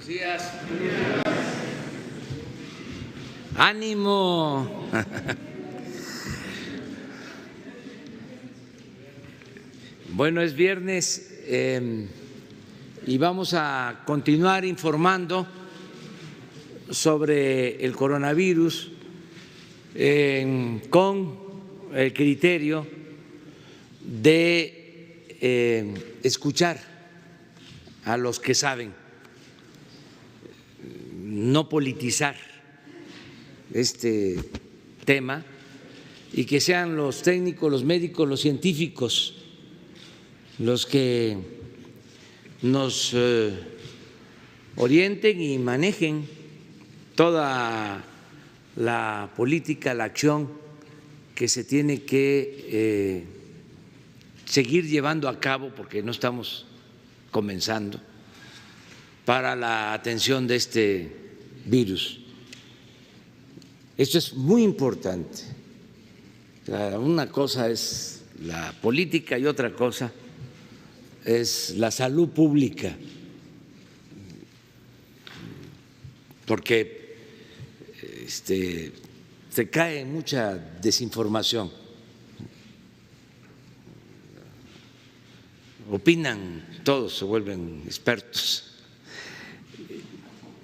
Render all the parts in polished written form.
días. ¡Ánimo! Bueno, es viernes y vamos a continuar informando sobre el coronavirus con el criterio de escuchar a los que saben, no politizar este tema y que sean los técnicos, los médicos, los científicos los que nos orienten y manejen toda la política, la acción que se tiene que seguir llevando a cabo, porque no estamos comenzando, para la atención de este virus. Esto es muy importante. Una cosa es la política y otra cosa es la salud pública, porque se cae mucha desinformación. Opinan, todos se vuelven expertos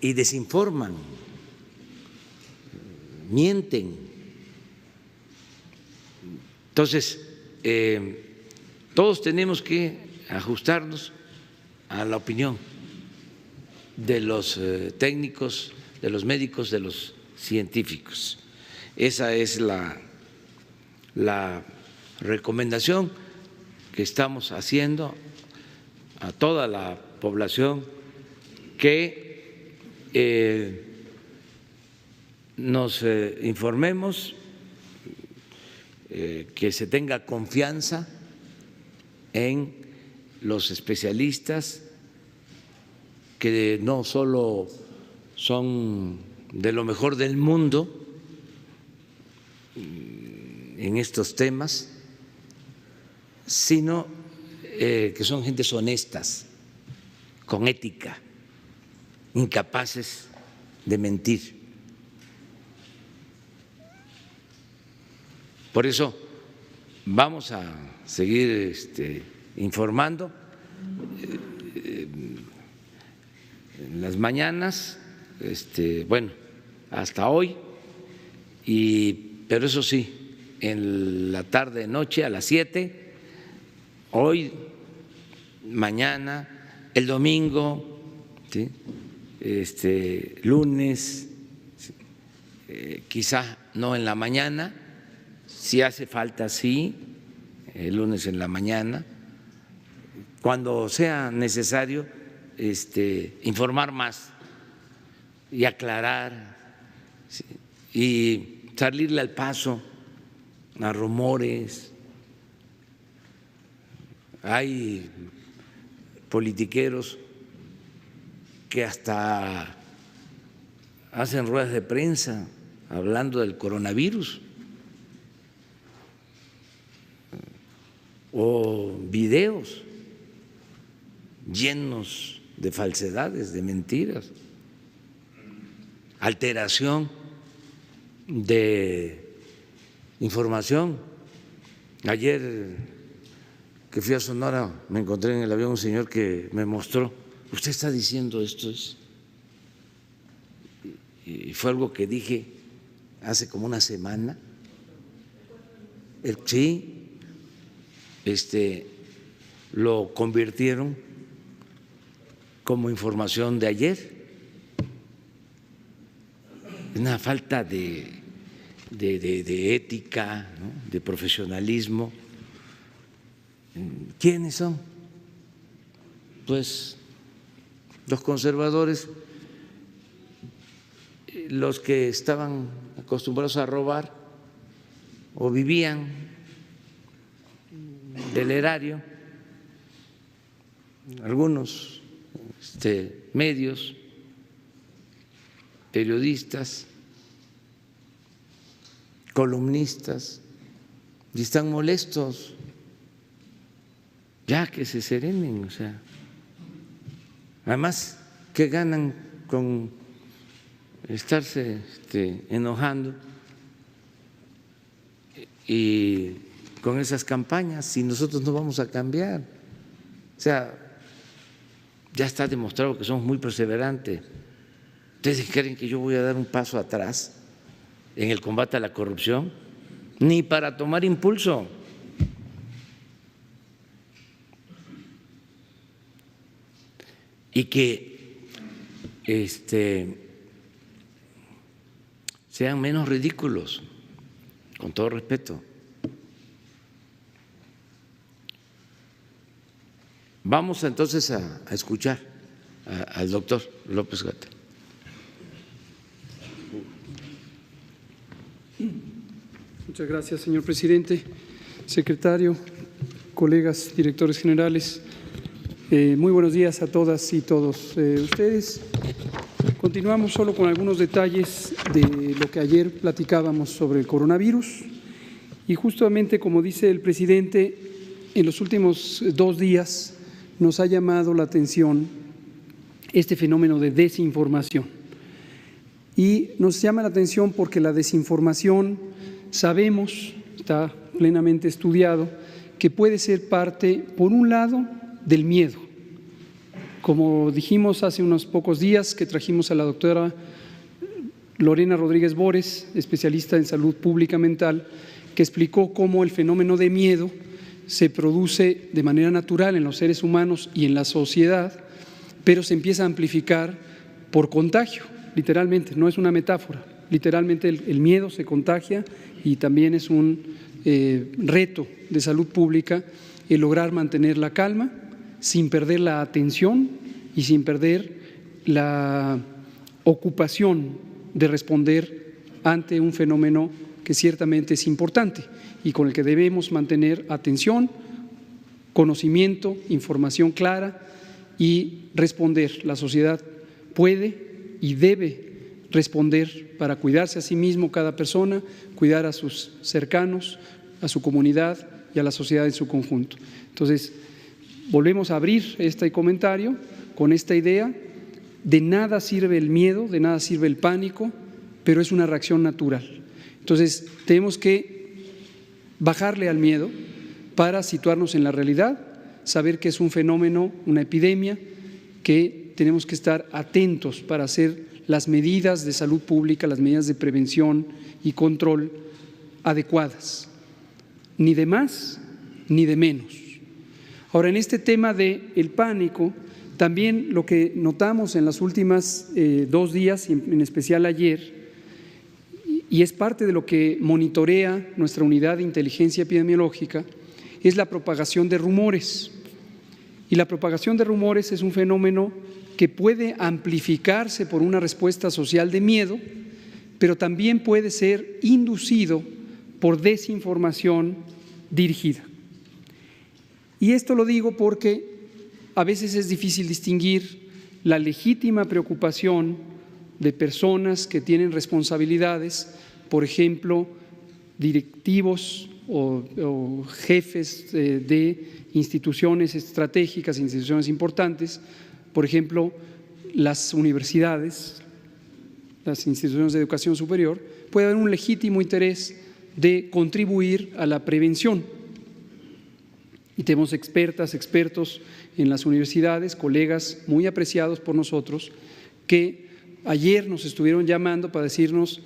y desinforman, mienten. Entonces, todos tenemos que ajustarnos a la opinión de los técnicos, de los médicos, de los científicos. Esa es la recomendación que estamos haciendo a toda la población, que nos informemos, que se tenga confianza en los especialistas, que no solo son de lo mejor del mundo en estos temas, sino que son gentes honestas, con ética, incapaces de mentir. Por eso vamos a seguir informando en las mañanas, bueno, hasta hoy, pero eso sí, en la tarde, noche, a las 7, hoy, mañana, el domingo, ¿sí? Lunes, quizá no en la mañana, si hace falta, sí, el lunes en la mañana, cuando sea necesario informar más y aclarar, ¿sí? Y salirle al paso a rumores. Hay politiqueros que hasta hacen ruedas de prensa hablando del coronavirus o videos llenos de falsedades, de mentiras, alteración de información. Ayer que fui a Sonora me encontré en el avión un señor que me mostró: usted está diciendo esto, y fue algo que dije hace como una semana. Sí, lo convirtieron como información de ayer. Una falta de ética, ¿no?, de profesionalismo. ¿Quiénes son? Pues los conservadores, los que estaban acostumbrados a robar o vivían del erario, algunos medios, periodistas, columnistas, y están molestos. Ya que se serenen, o sea, además, ¿qué ganan con estarse enojando y con esas campañas si nosotros no vamos a cambiar. O sea, ya está demostrado que somos muy perseverantes. ¿Ustedes creen que yo voy a dar un paso atrás en el combate a la corrupción? Ni para tomar impulso. Y que sean menos ridículos, con todo respeto. Vamos entonces a escuchar al doctor López-Gatell. Muchas gracias, señor presidente, secretario, colegas, directores generales. Muy buenos días a todas y todos ustedes. Continuamos solo con algunos detalles de lo que ayer platicábamos sobre el coronavirus y justamente como dice el presidente, en los últimos 2 días nos ha llamado la atención este fenómeno de desinformación. Y nos llama la atención porque la desinformación, sabemos, está plenamente estudiado, que puede ser parte, por un lado, del miedo. Como dijimos hace unos pocos días que trajimos a la doctora Lorena Rodríguez Bores, especialista en salud pública mental, que explicó cómo el fenómeno de miedo se produce de manera natural en los seres humanos y en la sociedad, pero se empieza a amplificar por contagio, literalmente, no es una metáfora. Literalmente el miedo se contagia y también es un reto de salud pública el lograr mantener la calma sin perder la atención y sin perder la ocupación de responder ante un fenómeno que ciertamente es importante y con el que debemos mantener atención, conocimiento, información clara y responder. La sociedad puede y debe responder para cuidarse a sí mismo cada persona, cuidar a sus cercanos, a su comunidad y a la sociedad en su conjunto. Entonces, volvemos a abrir este comentario con esta idea: de nada sirve el miedo, de nada sirve el pánico, pero es una reacción natural. Entonces, tenemos que bajarle al miedo para situarnos en la realidad, saber que es un fenómeno, una epidemia, que tenemos que estar atentos para hacer las medidas de salud pública, las medidas de prevención y control adecuadas, ni de más ni de menos. Ahora, en este tema del pánico, también lo que notamos en las últimas 2 días, en especial ayer, y es parte de lo que monitorea nuestra unidad de inteligencia epidemiológica, es la propagación de rumores. Y la propagación de rumores es un fenómeno que puede amplificarse por una respuesta social de miedo, pero también puede ser inducido por desinformación dirigida. Y esto lo digo porque a veces es difícil distinguir la legítima preocupación de personas que tienen responsabilidades, por ejemplo, directivos o jefes de instituciones estratégicas, instituciones importantes, por ejemplo, las universidades, las instituciones de educación superior, puede haber un legítimo interés de contribuir a la prevención. Y tenemos expertos en las universidades, colegas muy apreciados por nosotros, que ayer nos estuvieron llamando para decirnos: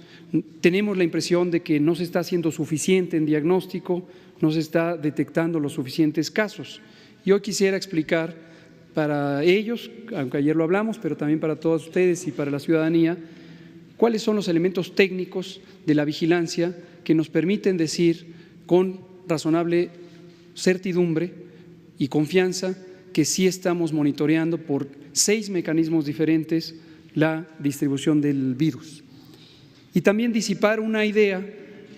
tenemos la impresión de que no se está haciendo suficiente en diagnóstico, no se está detectando los suficientes casos. Yo quisiera explicar para ellos, aunque ayer lo hablamos, pero también para todos ustedes y para la ciudadanía, cuáles son los elementos técnicos de la vigilancia que nos permiten decir con razonable certidumbre y confianza que sí estamos monitoreando por 6 mecanismos diferentes la distribución del virus. Y también disipar una idea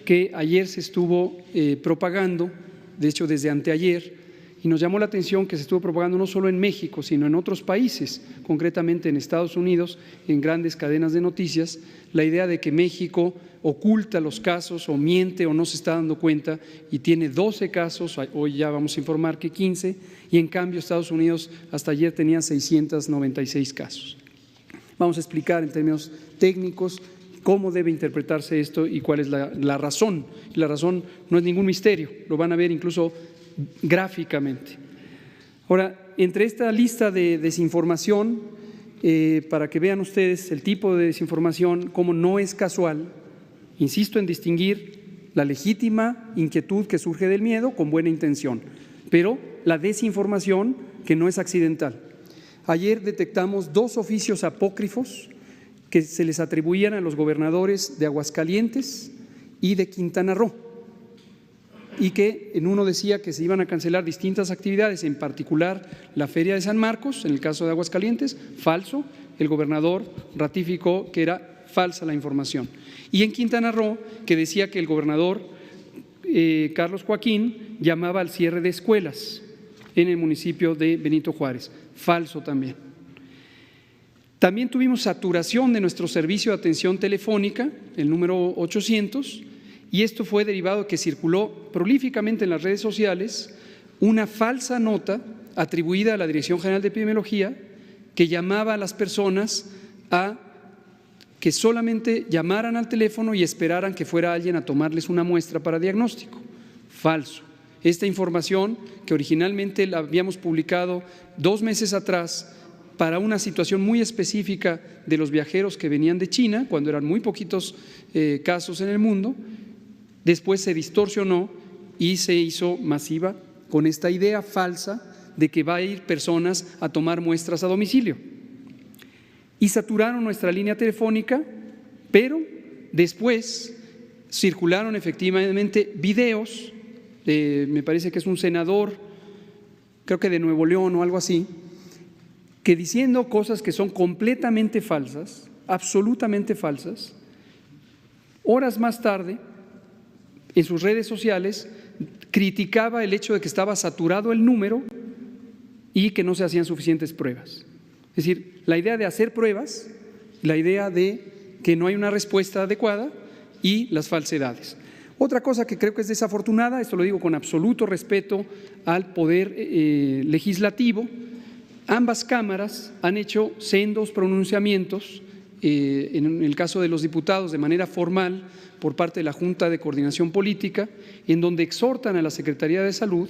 que ayer se estuvo propagando, de hecho desde anteayer, y nos llamó la atención que se estuvo propagando no solo en México, sino en otros países, concretamente en Estados Unidos, en grandes cadenas de noticias, la idea de que México oculta los casos o miente o no se está dando cuenta y tiene 12 casos, hoy ya vamos a informar que 15, y en cambio Estados Unidos hasta ayer tenía 696 casos. Vamos a explicar en términos técnicos cómo debe interpretarse esto y cuál es la razón. La razón no es ningún misterio, lo van a ver incluso gráficamente. Ahora, entre esta lista de desinformación, para que vean ustedes el tipo de desinformación, cómo no es casual, insisto en distinguir la legítima inquietud que surge del miedo con buena intención, pero la desinformación que no es accidental. Ayer detectamos 2 oficios apócrifos que se les atribuían a los gobernadores de Aguascalientes y de Quintana Roo, y que en uno decía que se iban a cancelar distintas actividades, en particular la Feria de San Marcos, en el caso de Aguascalientes, falso, el gobernador ratificó que era falsa la información. Y en Quintana Roo, que decía que el gobernador Carlos Joaquín llamaba al cierre de escuelas en el municipio de Benito Juárez, falso también. También tuvimos saturación de nuestro servicio de atención telefónica, el número 800, y esto fue derivado de que circuló prolíficamente en las redes sociales una falsa nota atribuida a la Dirección General de Epidemiología que llamaba a las personas a que solamente llamaran al teléfono y esperaran que fuera alguien a tomarles una muestra para diagnóstico. Falso. Esta información, que originalmente la habíamos publicado 2 meses atrás para una situación muy específica de los viajeros que venían de China, cuando eran muy poquitos casos en el mundo, después se distorsionó y se hizo masiva con esta idea falsa de que va a ir personas a tomar muestras a domicilio. Y saturaron nuestra línea telefónica, pero después circularon efectivamente videos, me parece que es un senador, creo que de Nuevo León o algo así, que diciendo cosas que son completamente falsas, absolutamente falsas, horas más tarde, en sus redes sociales, criticaba el hecho de que estaba saturado el número y que no se hacían suficientes pruebas. Es decir, la idea de hacer pruebas, la idea de que no hay una respuesta adecuada y las falsedades. Otra cosa que creo que es desafortunada, esto lo digo con absoluto respeto al poder legislativo, ambas cámaras han hecho sendos pronunciamientos, en el caso de los diputados de manera formal por parte de la Junta de Coordinación Política, en donde exhortan a la Secretaría de Salud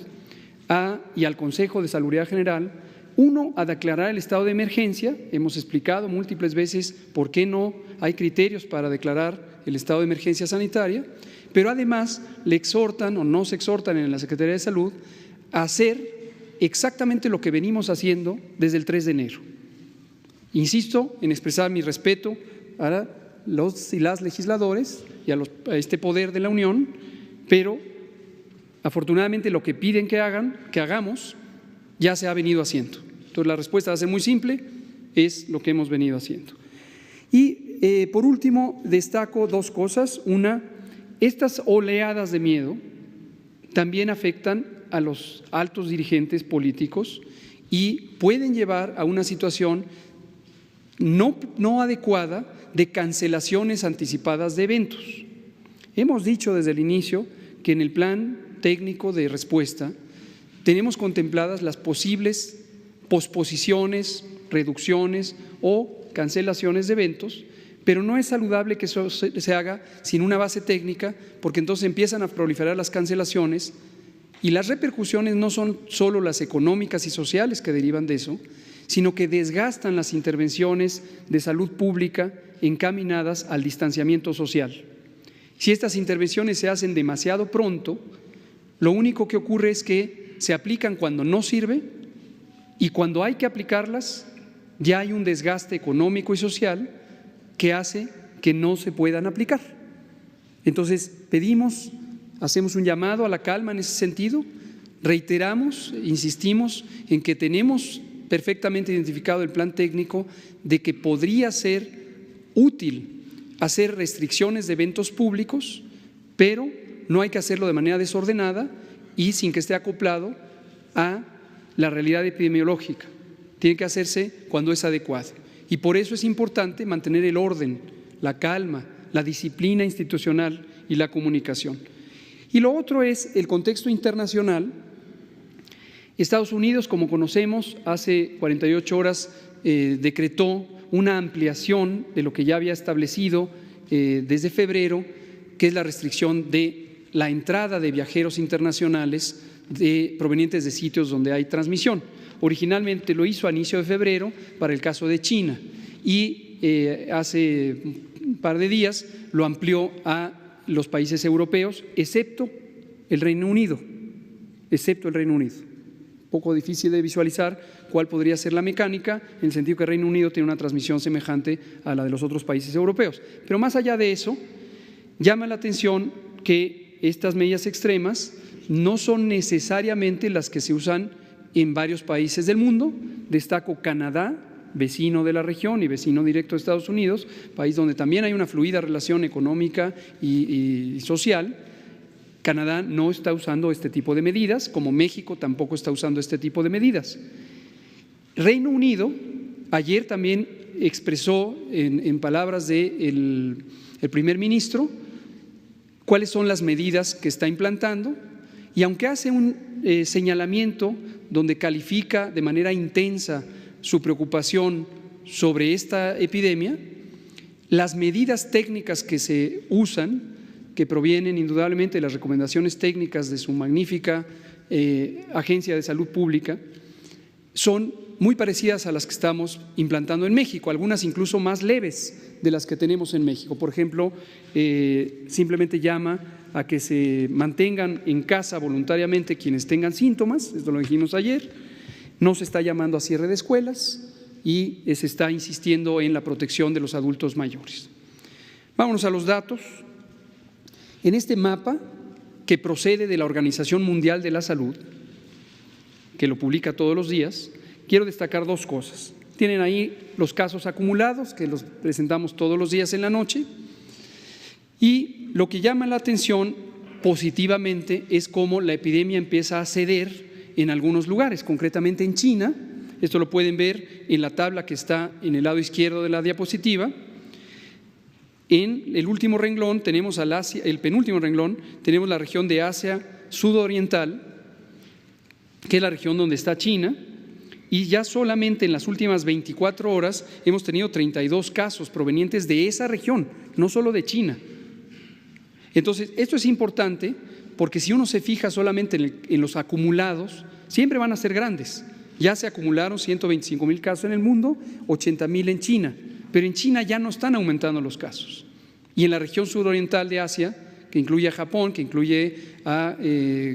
y al Consejo de Salubridad General, uno, a declarar el estado de emergencia. Hemos explicado múltiples veces por qué no hay criterios para declarar el estado de emergencia sanitaria, pero además le exhortan o nos exhortan en la Secretaría de Salud a hacer exactamente lo que venimos haciendo desde el 3 de enero. Insisto en expresar mi respeto a los y las legisladores y a este poder de la Unión, pero afortunadamente lo que piden que hagamos, ya se ha venido haciendo. Entonces la respuesta va a ser muy simple, es lo que hemos venido haciendo. Y por último destaco 2 cosas. Una, estas oleadas de miedo también afectan a los altos dirigentes políticos y pueden llevar a una situación no adecuada de cancelaciones anticipadas de eventos. Hemos dicho desde el inicio que en el plan técnico de respuesta tenemos contempladas las posibles posposiciones, reducciones o cancelaciones de eventos, pero no es saludable que eso se haga sin una base técnica, porque entonces empiezan a proliferar las cancelaciones y las repercusiones no son solo las económicas y sociales que derivan de eso, sino que desgastan las intervenciones de salud pública encaminadas al distanciamiento social. Si estas intervenciones se hacen demasiado pronto, lo único que ocurre es que se aplican cuando no sirve y cuando hay que aplicarlas ya hay un desgaste económico y social que hace que no se puedan aplicar. Entonces hacemos un llamado a la calma en ese sentido, reiteramos, insistimos en que tenemos perfectamente identificado el plan técnico de que podría ser útil hacer restricciones de eventos públicos, pero no hay que hacerlo de manera desordenada y sin que esté acoplado a la realidad epidemiológica. Tiene que hacerse cuando es adecuado. Y por eso es importante mantener el orden, la calma, la disciplina institucional y la comunicación. Y lo otro es el contexto internacional. Estados Unidos, como conocemos, hace 48 horas decretó una ampliación de lo que ya había establecido desde febrero, que es la restricción de la entrada de viajeros internacionales provenientes de sitios donde hay transmisión. Originalmente lo hizo a inicio de febrero para el caso de China y hace un par de días lo amplió a los países europeos, excepto el Reino Unido. Un poco difícil de visualizar cuál podría ser la mecánica, en el sentido que el Reino Unido tiene una transmisión semejante a la de los otros países europeos. Pero más allá de eso, llama la atención que estas medidas extremas no son necesariamente las que se usan en varios países del mundo. Destaco Canadá, vecino de la región y vecino directo de Estados Unidos, país donde también hay una fluida relación económica y social. Canadá no está usando este tipo de medidas, como México tampoco está usando este tipo de medidas. Reino Unido ayer también expresó en palabras del primer ministro cuáles son las medidas que está implantando, y aunque hace un señalamiento donde califica de manera intensa su preocupación sobre esta epidemia, las medidas técnicas que se usan, que provienen indudablemente de las recomendaciones técnicas de su magnífica Agencia de Salud Pública, son muy parecidas a las que estamos implantando en México, algunas incluso más leves de las que tenemos en México. Por ejemplo, simplemente llama a que se mantengan en casa voluntariamente quienes tengan síntomas, esto lo dijimos ayer, no se está llamando a cierre de escuelas y se está insistiendo en la protección de los adultos mayores. Vámonos a los datos. En este mapa, que procede de la Organización Mundial de la Salud, que lo publica todos los días, quiero destacar dos cosas. Tienen ahí los casos acumulados, que los presentamos todos los días en la noche, y lo que llama la atención positivamente es cómo la epidemia empieza a ceder en algunos lugares, concretamente en China. Esto lo pueden ver en la tabla que está en el lado izquierdo de la diapositiva. En el último renglón tenemos el penúltimo renglón, tenemos la región de Asia sudoriental, que es la región donde está China, y ya solamente en las últimas 24 horas hemos tenido 32 casos provenientes de esa región, no solo de China. Entonces, esto es importante porque si uno se fija solamente en los acumulados, siempre van a ser grandes. Ya se acumularon 125,000 casos en el mundo, 80,000 en China, pero en China ya no están aumentando los casos. Y en la región suroriental de Asia, que incluye a Japón, que incluye a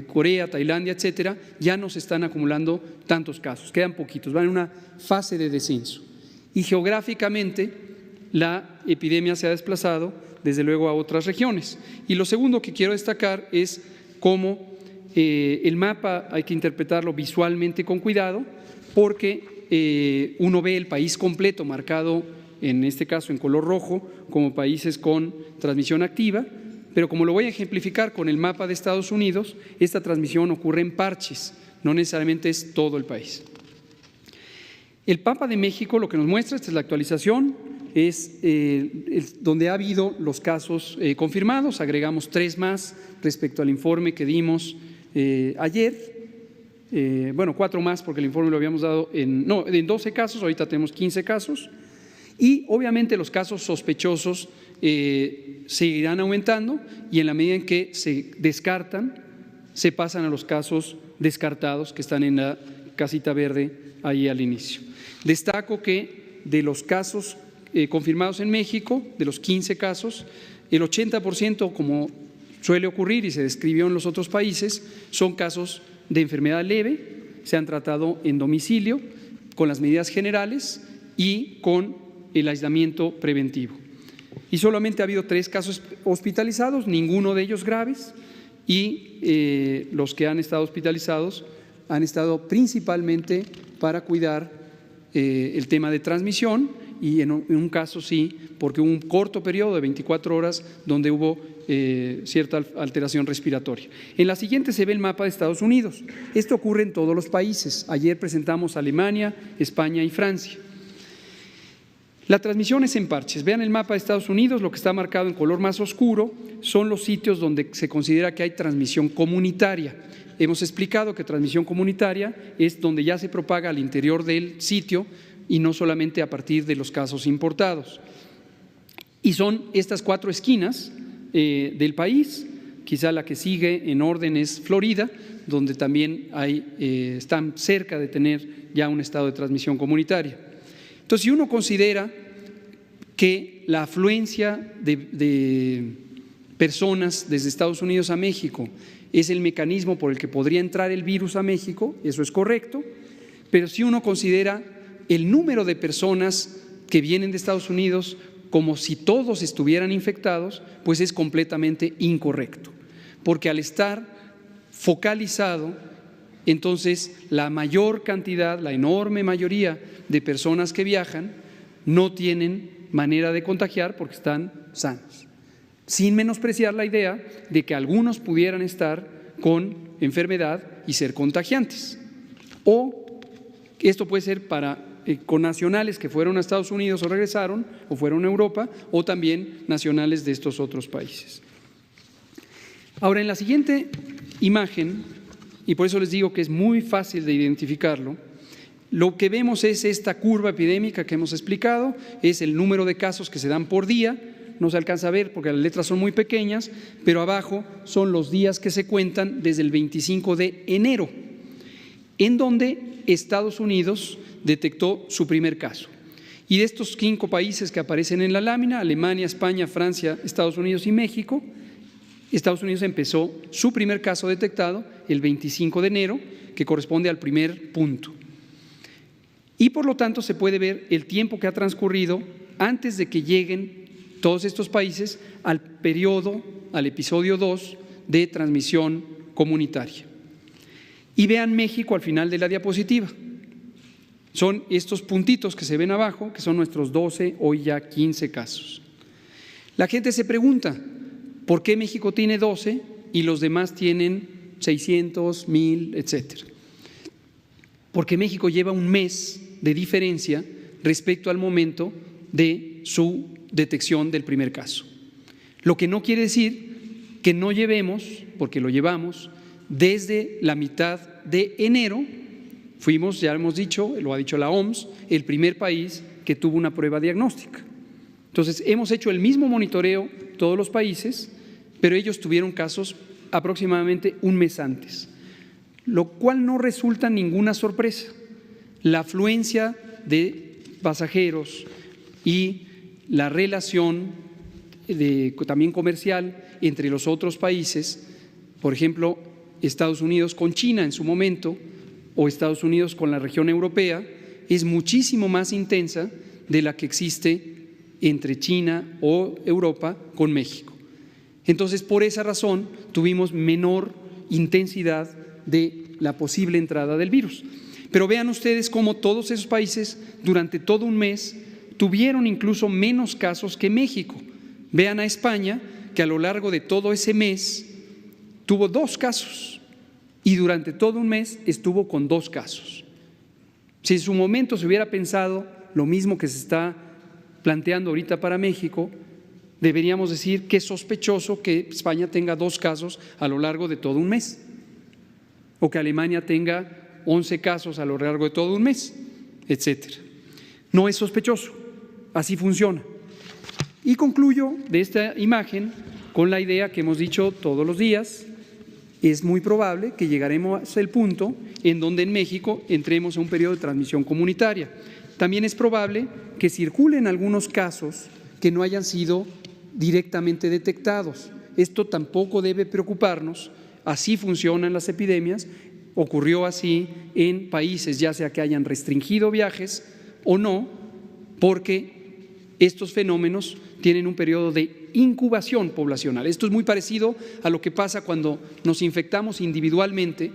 Corea, Tailandia, etcétera, ya no se están acumulando tantos casos, quedan poquitos, van en una fase de descenso. Y geográficamente la epidemia se ha desplazado desde luego a otras regiones. Y lo segundo que quiero destacar es cómo el mapa hay que interpretarlo visualmente con cuidado, porque uno ve el país completo marcado, en este caso en color rojo, como países con transmisión activa, pero como lo voy a ejemplificar con el mapa de Estados Unidos, esta transmisión ocurre en parches, no necesariamente es todo el país. El mapa de México lo que nos muestra, esta es la actualización, es donde ha habido los casos confirmados, agregamos 3 más respecto al informe que dimos ayer, 4 más porque el informe lo habíamos dado en 12 casos, ahorita tenemos 15 casos, y obviamente los casos sospechosos seguirán aumentando y en la medida en que se descartan, se pasan a los casos descartados que están en la casita verde ahí al inicio. Destaco que de los casos confirmados en México, de los 15 casos, el 80%, como suele ocurrir y se describió en los otros países, son casos de enfermedad leve, se han tratado en domicilio con las medidas generales y con el aislamiento preventivo. Y solamente ha habido 3 casos hospitalizados, ninguno de ellos graves, y los que han estado hospitalizados han estado principalmente para cuidar el tema de transmisión y en un caso sí, porque hubo un corto periodo de 24 horas donde hubo cierta alteración respiratoria. En la siguiente se ve el mapa de Estados Unidos. Esto ocurre en todos los países. Ayer presentamos Alemania, España y Francia. La transmisión es en parches. Vean el mapa de Estados Unidos, lo que está marcado en color más oscuro son los sitios donde se considera que hay transmisión comunitaria. Hemos explicado que transmisión comunitaria es donde ya se propaga al interior del sitio y no solamente a partir de los casos importados. Y son estas 4 esquinas del país. Quizá la que sigue en orden es Florida, donde también están cerca de tener ya un estado de transmisión comunitaria. Entonces, si uno considera que la afluencia de personas desde Estados Unidos a México es el mecanismo por el que podría entrar el virus a México, eso es correcto, pero si uno considera el número de personas que vienen de Estados Unidos como si todos estuvieran infectados, pues es completamente incorrecto, porque al estar focalizado, entonces la mayor cantidad, la enorme mayoría de personas que viajan no tienen manera de contagiar porque están sanos, sin menospreciar la idea de que algunos pudieran estar con enfermedad y ser contagiantes. O esto puede ser para connacionales que fueron a Estados Unidos o regresaron, o fueron a Europa, o también nacionales de estos otros países. Ahora, en la siguiente imagen, y por eso les digo que es muy fácil de identificarlo, lo que vemos es esta curva epidémica que hemos explicado, es el número de casos que se dan por día. No se alcanza a ver porque las letras son muy pequeñas, pero abajo son los días que se cuentan desde el 25 de enero, en donde Estados Unidos detectó su primer caso. Y de estos 5 países que aparecen en la lámina, Alemania, España, Francia, Estados Unidos y México, Estados Unidos empezó su primer caso detectado el 25 de enero, que corresponde al primer punto. Y por lo tanto se puede ver el tiempo que ha transcurrido antes de que lleguen todos estos países al periodo, al episodio 2 de transmisión comunitaria. Y vean México al final de la diapositiva. Son estos puntitos que se ven abajo, que son nuestros 12, hoy ya 15 casos. La gente se pregunta, ¿por qué México tiene 12 y los demás tienen 600, 1000, etcétera? Porque México lleva un mes de diferencia respecto al momento de su detección del primer caso. Lo que no quiere decir que no llevemos, porque lo llevamos, desde la mitad de enero, fuimos, ya hemos dicho, lo ha dicho la OMS, el primer país que tuvo una prueba diagnóstica. Entonces, hemos hecho el mismo monitoreo todos los países, pero ellos tuvieron casos aproximadamente un mes antes, lo cual no resulta ninguna sorpresa. La afluencia de pasajeros y la relación también comercial entre los otros países, por ejemplo, Estados Unidos con China en su momento o Estados Unidos con la región europea, es muchísimo más intensa de la que existe entre China o Europa con México. Entonces, por esa razón, tuvimos menor intensidad de la posible entrada del virus. Pero vean ustedes cómo todos esos países durante todo un mes tuvieron incluso menos casos que México. Vean a España, que a lo largo de todo ese mes tuvo 2 casos y durante todo un mes estuvo con 2 casos. Si en su momento se hubiera pensado lo mismo que se está planteando ahorita para México, deberíamos decir que es sospechoso que España tenga 2 casos a lo largo de todo un mes, o que Alemania tenga 11 casos a lo largo de todo un mes, etcétera. No es sospechoso, así funciona. Y concluyo de esta imagen con la idea que hemos dicho todos los días: es muy probable que llegaremos al punto en donde en México entremos a un periodo de transmisión comunitaria. También es probable que circulen algunos casos que no hayan sido directamente detectados. Esto tampoco debe preocuparnos, así funcionan las epidemias. Ocurrió así en países, ya sea que hayan restringido viajes o no, porque estos fenómenos tienen un periodo de incubación poblacional. Esto es muy parecido a lo que pasa cuando nos infectamos individualmente,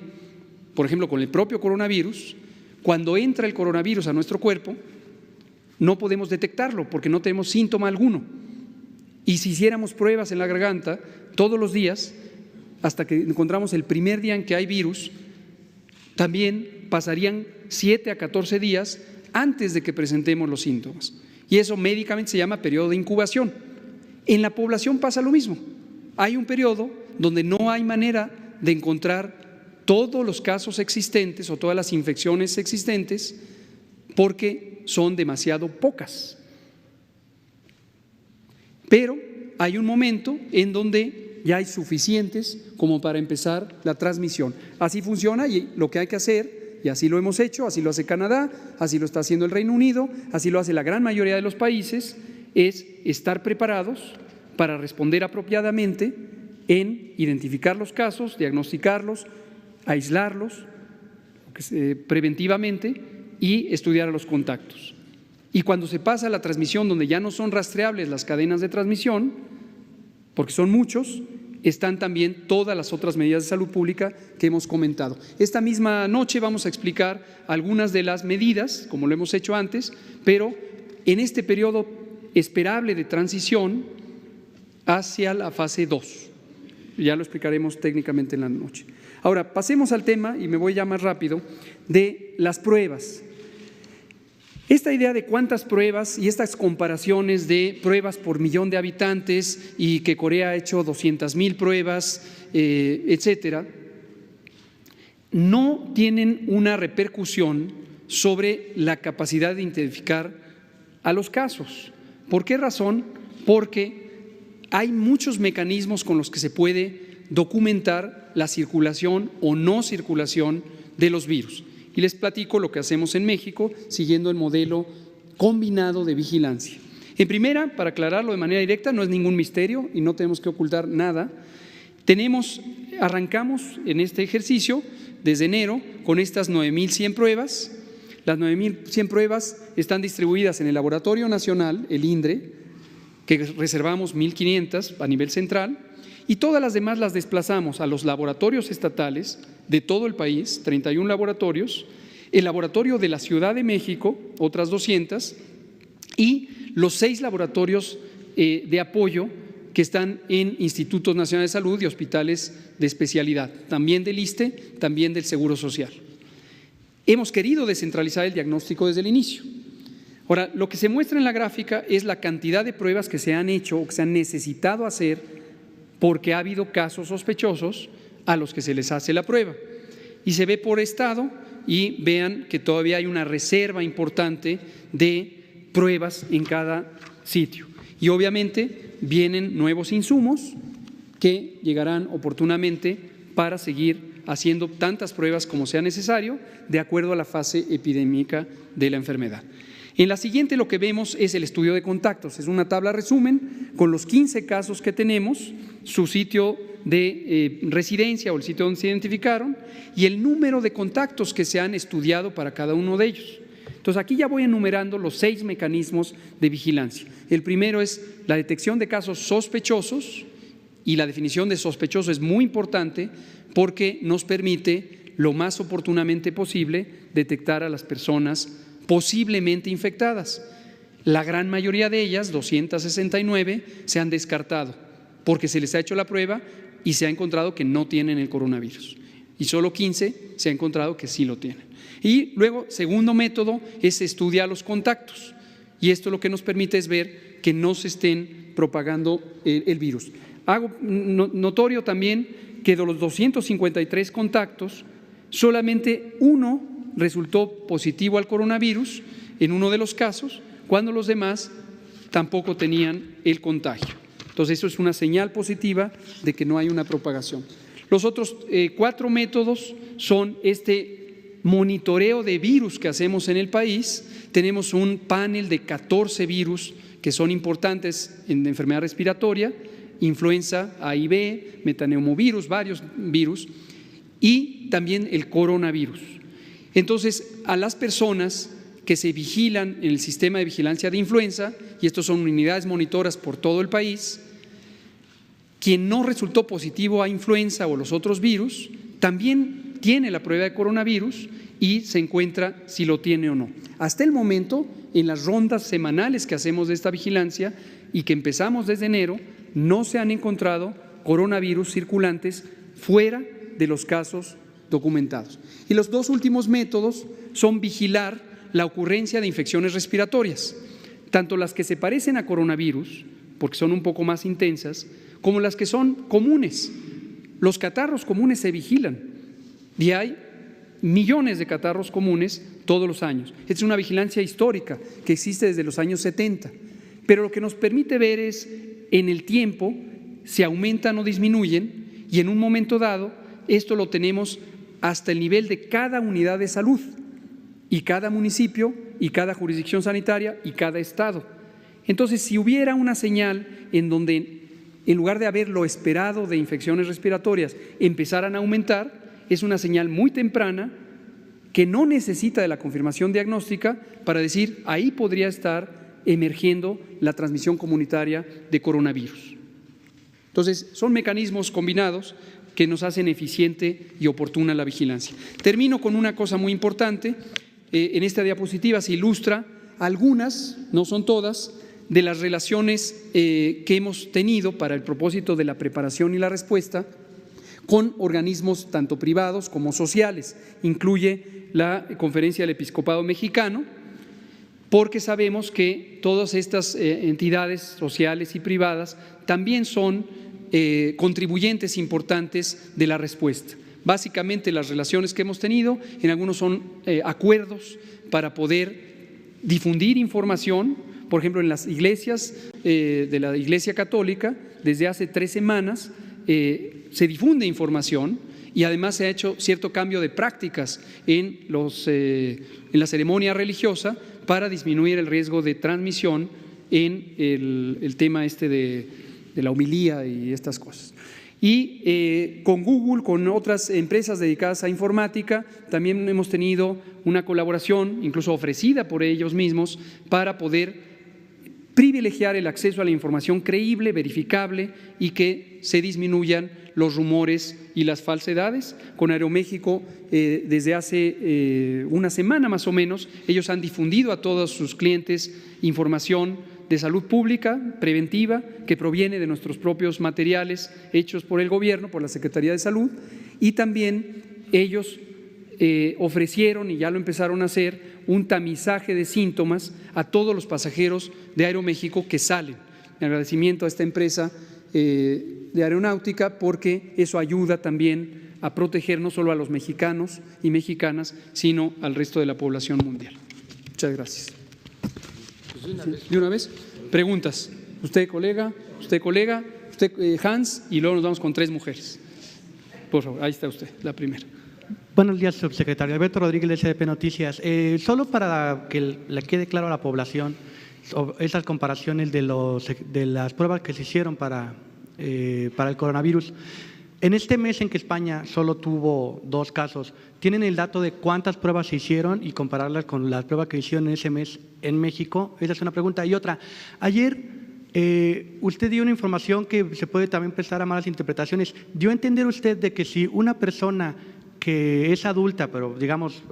por ejemplo, con el propio coronavirus. Cuando entra el coronavirus a nuestro cuerpo, no podemos detectarlo porque no tenemos síntoma alguno. Y si hiciéramos pruebas en la garganta todos los días, hasta que encontramos el primer día en que hay virus, también pasarían 7 a 14 días antes de que presentemos los síntomas. Y eso médicamente se llama periodo de incubación. En la población pasa lo mismo. Hay un periodo donde no hay manera de encontrar todos los casos existentes o todas las infecciones existentes, porque son demasiado pocas. Pero hay un momento en donde ya hay suficientes como para empezar la transmisión. Así funciona y lo que hay que hacer, y así lo hemos hecho, así lo hace Canadá, así lo está haciendo el Reino Unido, así lo hace la gran mayoría de los países, es estar preparados para responder apropiadamente en identificar los casos, diagnosticarlos, aislarlos preventivamente y estudiar a los contactos. Y cuando se pasa a la transmisión, donde ya no son rastreables las cadenas de transmisión, porque son muchos, están también todas las otras medidas de salud pública que hemos comentado. Esta misma noche vamos a explicar algunas de las medidas, como lo hemos hecho antes, pero en este periodo esperable de transición hacia la fase 2. Ya lo explicaremos técnicamente en la noche. Ahora, pasemos al tema, y me voy ya más rápido, de las pruebas. Esta idea de cuántas pruebas y estas comparaciones de pruebas por millón de habitantes y que Corea ha hecho 200,000 pruebas, etcétera, no tienen una repercusión sobre la capacidad de identificar a los casos. ¿Por qué razón? Porque hay muchos mecanismos con los que se puede documentar la circulación o no circulación de los virus. Y les platico lo que hacemos en México siguiendo el modelo combinado de vigilancia. En primera, para aclararlo de manera directa, no es ningún misterio y no tenemos que ocultar nada. Arrancamos en este ejercicio desde enero con estas 9,100 pruebas. Las 9,100 pruebas están distribuidas en el Laboratorio Nacional, el INDRE, que reservamos 1,500 a nivel central, y todas las demás las desplazamos a los laboratorios estatales de todo el país, 31 laboratorios, el laboratorio de la Ciudad de México, otras 200, y los 6 laboratorios de apoyo que están en Institutos Nacionales de Salud y hospitales de especialidad, también del ISSSTE, también del Seguro Social. Hemos querido descentralizar el diagnóstico desde el inicio. Ahora, lo que se muestra en la gráfica es la cantidad de pruebas que se han hecho o que se han necesitado hacer porque ha habido casos sospechosos a los que se les hace la prueba. Y se ve por estado y vean que todavía hay una reserva importante de pruebas en cada sitio. Y obviamente vienen nuevos insumos que llegarán oportunamente para seguir haciendo tantas pruebas como sea necesario de acuerdo a la fase epidémica de la enfermedad. En la siguiente lo que vemos es el estudio de contactos, es una tabla resumen con los 15 casos que tenemos, su sitio de residencia o el sitio donde se identificaron y el número de contactos que se han estudiado para cada uno de ellos. Entonces aquí ya voy enumerando los 6 mecanismos de vigilancia. El primero es la detección de casos sospechosos y la definición de sospechoso es muy importante porque nos permite lo más oportunamente posible detectar a las personas posiblemente infectadas. La gran mayoría de ellas, 269, se han descartado porque se les ha hecho la prueba y se ha encontrado que no tienen el coronavirus. Y solo 15 se ha encontrado que sí lo tienen. Y luego, segundo método, es estudiar los contactos. Y esto lo que nos permite es ver que no se estén propagando el virus. Hago notorio también que de los 253 contactos, solamente uno resultó positivo al coronavirus en uno de los casos, cuando los demás tampoco tenían el contagio. Entonces eso es una señal positiva de que no hay una propagación. Los otros 4 métodos son este monitoreo de virus que hacemos en el país. Tenemos un panel de 14 virus que son importantes en enfermedad respiratoria, influenza A y B, metaneumovirus, varios virus y también el coronavirus. Entonces, a las personas que se vigilan en el sistema de vigilancia de influenza, y estos son unidades monitoras por todo el país, quien no resultó positivo a influenza o los otros virus, también tiene la prueba de coronavirus y se encuentra si lo tiene o no. Hasta el momento, en las rondas semanales que hacemos de esta vigilancia y que empezamos desde enero, no se han encontrado coronavirus circulantes fuera de los casos documentados. Y los 2 últimos métodos son vigilar la ocurrencia de infecciones respiratorias, tanto las que se parecen a coronavirus, porque son un poco más intensas, como las que son comunes. Los catarros comunes se vigilan y hay millones de catarros comunes todos los años. Esta es una vigilancia histórica que existe desde los años 70, pero lo que nos permite ver es en el tiempo si aumentan o disminuyen, y en un momento dado esto lo tenemos hasta el nivel de cada unidad de salud y cada municipio y cada jurisdicción sanitaria y cada estado. Entonces, si hubiera una señal en donde en lugar de haber lo esperado de infecciones respiratorias empezaran a aumentar, es una señal muy temprana que no necesita de la confirmación diagnóstica para decir ahí podría estar emergiendo la transmisión comunitaria de coronavirus. Entonces, son mecanismos combinados que nos hacen eficiente y oportuna la vigilancia. Termino con una cosa muy importante. En esta diapositiva se ilustra algunas, no son todas, de las relaciones que hemos tenido para el propósito de la preparación y la respuesta con organismos tanto privados como sociales. Incluye la Conferencia del Episcopado Mexicano, porque sabemos que todas estas entidades sociales y privadas también son contribuyentes importantes de la respuesta. Básicamente las relaciones que hemos tenido, en algunos son acuerdos para poder difundir información. Por ejemplo, en las iglesias de la Iglesia Católica, desde hace 3 semanas se difunde información y además se ha hecho cierto cambio de prácticas en la ceremonia religiosa para disminuir el riesgo de transmisión en el tema de la homilía y estas cosas. Y con Google, con otras empresas dedicadas a informática, también hemos tenido una colaboración, incluso ofrecida por ellos mismos, para poder privilegiar el acceso a la información creíble, verificable y que se disminuyan los rumores y las falsedades. Con Aeroméxico, desde hace una semana más o menos, ellos han difundido a todos sus clientes información de salud pública, preventiva, que proviene de nuestros propios materiales hechos por el gobierno, por la Secretaría de Salud, y también ellos ofrecieron, y ya lo empezaron a hacer, un tamizaje de síntomas a todos los pasajeros de Aeroméxico que salen. En agradecimiento a esta empresa de aeronáutica, porque eso ayuda también a proteger no solo a los mexicanos y mexicanas, sino al resto de la población mundial. Muchas gracias. ¿De una vez? Preguntas. Usted, colega, usted, Hans, y luego nos vamos con 3 mujeres. Por favor, ahí está usted, la primera. Buenos días, subsecretario. Alberto Rodríguez, de SDP Noticias. Solo para que le quede claro a la población esas comparaciones de las pruebas que se hicieron para el coronavirus. En este mes en que España solo tuvo 2 casos, ¿tienen el dato de cuántas pruebas se hicieron y compararlas con las pruebas que hicieron en ese mes en México? Esa es una pregunta. Y otra, ayer usted dio una información que se puede también prestar a malas interpretaciones. ¿Dio a entender usted de que si una persona que es adulta, pero digamos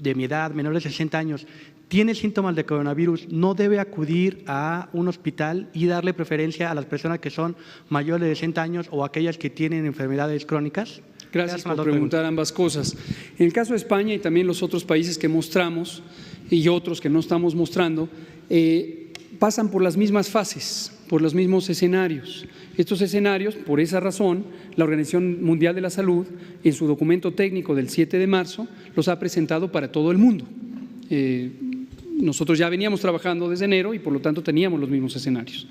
de mi edad, menor de 60 años, tiene síntomas de coronavirus, no debe acudir a un hospital y darle preferencia a las personas que son mayores de 60 años o aquellas que tienen enfermedades crónicas? Gracias por preguntar ambas cosas. En el caso de España y también los otros países que mostramos y otros que no estamos mostrando, pasan por las mismas fases, por los mismos escenarios. Estos escenarios, por esa razón, la Organización Mundial de la Salud, en su documento técnico del 7 de marzo, los ha presentado para todo el mundo. Nosotros ya veníamos trabajando desde enero y por lo tanto teníamos los mismos escenarios.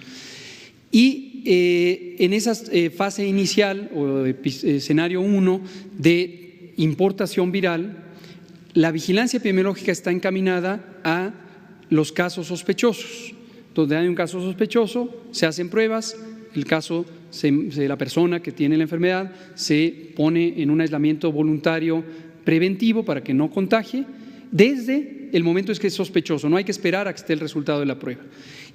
Y en esa fase inicial o escenario 1 de importación viral, la vigilancia epidemiológica está encaminada a los casos sospechosos. Donde hay un caso sospechoso, se hacen pruebas, el caso de la persona que tiene la enfermedad se pone en un aislamiento voluntario preventivo para que no contagie, desde el momento en que es sospechoso, no hay que esperar a que esté el resultado de la prueba.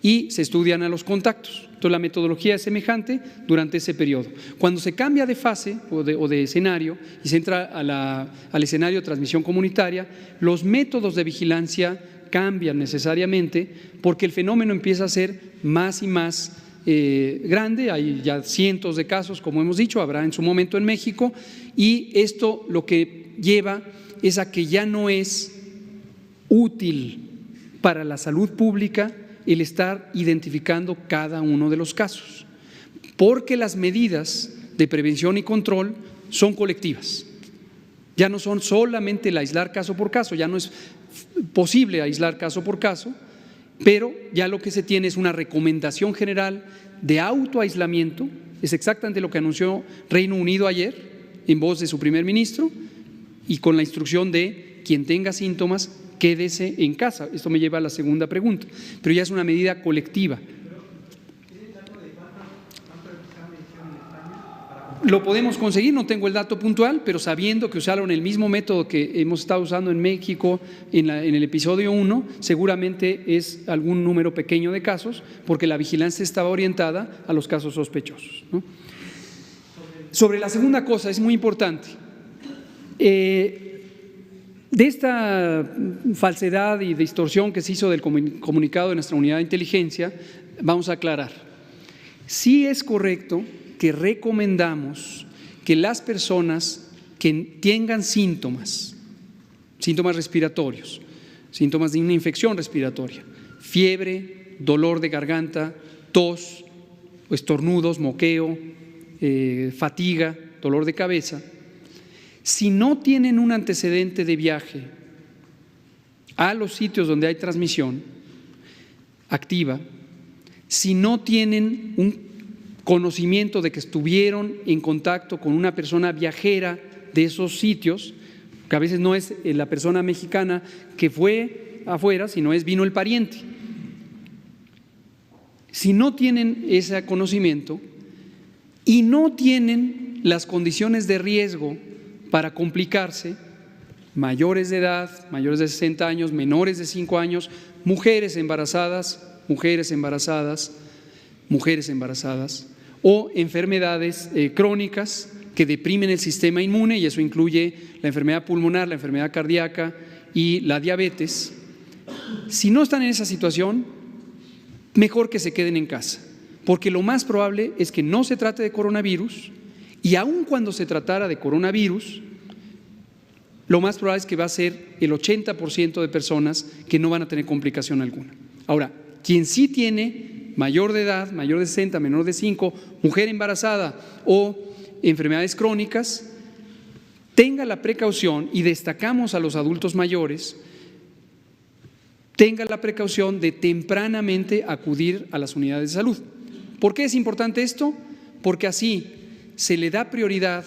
Y se estudian a los contactos. Entonces la metodología es semejante durante ese periodo. Cuando se cambia de fase o de escenario y se entra al escenario de transmisión comunitaria, los métodos de vigilancia cambian necesariamente porque el fenómeno empieza a ser más y más grande. Hay ya cientos de casos, como hemos dicho, habrá en su momento en México, y esto lo que lleva es a que ya no es útil para la salud pública el estar identificando cada uno de los casos, porque las medidas de prevención y control son colectivas. Ya no son solamente el aislar caso por caso, ya no es posible aislar caso por caso, pero ya lo que se tiene es una recomendación general de autoaislamiento. Es exactamente lo que anunció Reino Unido ayer en voz de su primer ministro, y con la instrucción de quien tenga síntomas, quédese en casa. Esto me lleva a la segunda pregunta, pero ya es una medida colectiva. Lo podemos conseguir, no tengo el dato puntual, pero sabiendo que usaron el mismo método que hemos estado usando en México en el episodio 1, seguramente es algún número pequeño de casos, porque la vigilancia estaba orientada a los casos sospechosos, ¿no? Sobre la segunda cosa, es muy importante. De esta falsedad y distorsión que se hizo del comunicado de nuestra unidad de inteligencia, vamos a aclarar. Sí es correcto que recomendamos que las personas que tengan síntomas respiratorios, síntomas de una infección respiratoria, fiebre, dolor de garganta, tos, estornudos, moqueo, fatiga, dolor de cabeza, si no tienen un antecedente de viaje a los sitios donde hay transmisión activa, si no tienen un conocimiento de que estuvieron en contacto con una persona viajera de esos sitios, que a veces no es la persona mexicana que fue afuera, sino vino el pariente. Si no tienen ese conocimiento y no tienen las condiciones de riesgo para complicarse, mayores de edad, mayores de 60 años, menores de 5 años, mujeres embarazadas o enfermedades crónicas que deprimen el sistema inmune, y eso incluye la enfermedad pulmonar, la enfermedad cardíaca y la diabetes. Si no están en esa situación, mejor que se queden en casa, porque lo más probable es que no se trate de coronavirus, y aun cuando se tratara de coronavirus, lo más probable es que va a ser el 80% de personas que no van a tener complicación alguna. Ahora, quien sí tiene mayor de edad, mayor de 60, menor de 5, mujer embarazada o enfermedades crónicas, tenga la precaución, y destacamos a los adultos mayores, tenga la precaución de tempranamente acudir a las unidades de salud. ¿Por qué es importante esto? Porque así se le da prioridad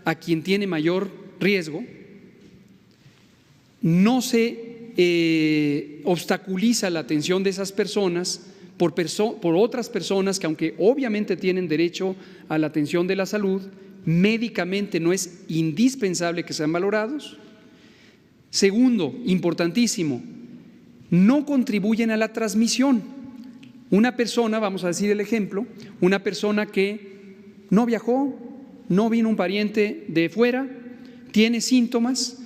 a quien tiene mayor riesgo, no se obstaculiza la atención de esas personas por otras personas que, aunque obviamente tienen derecho a la atención de la salud, médicamente no es indispensable que sean valorados. Segundo, importantísimo, no contribuyen a la transmisión. Una persona, vamos a decir el ejemplo, una persona que no viajó, no vino un pariente de fuera, tiene síntomas,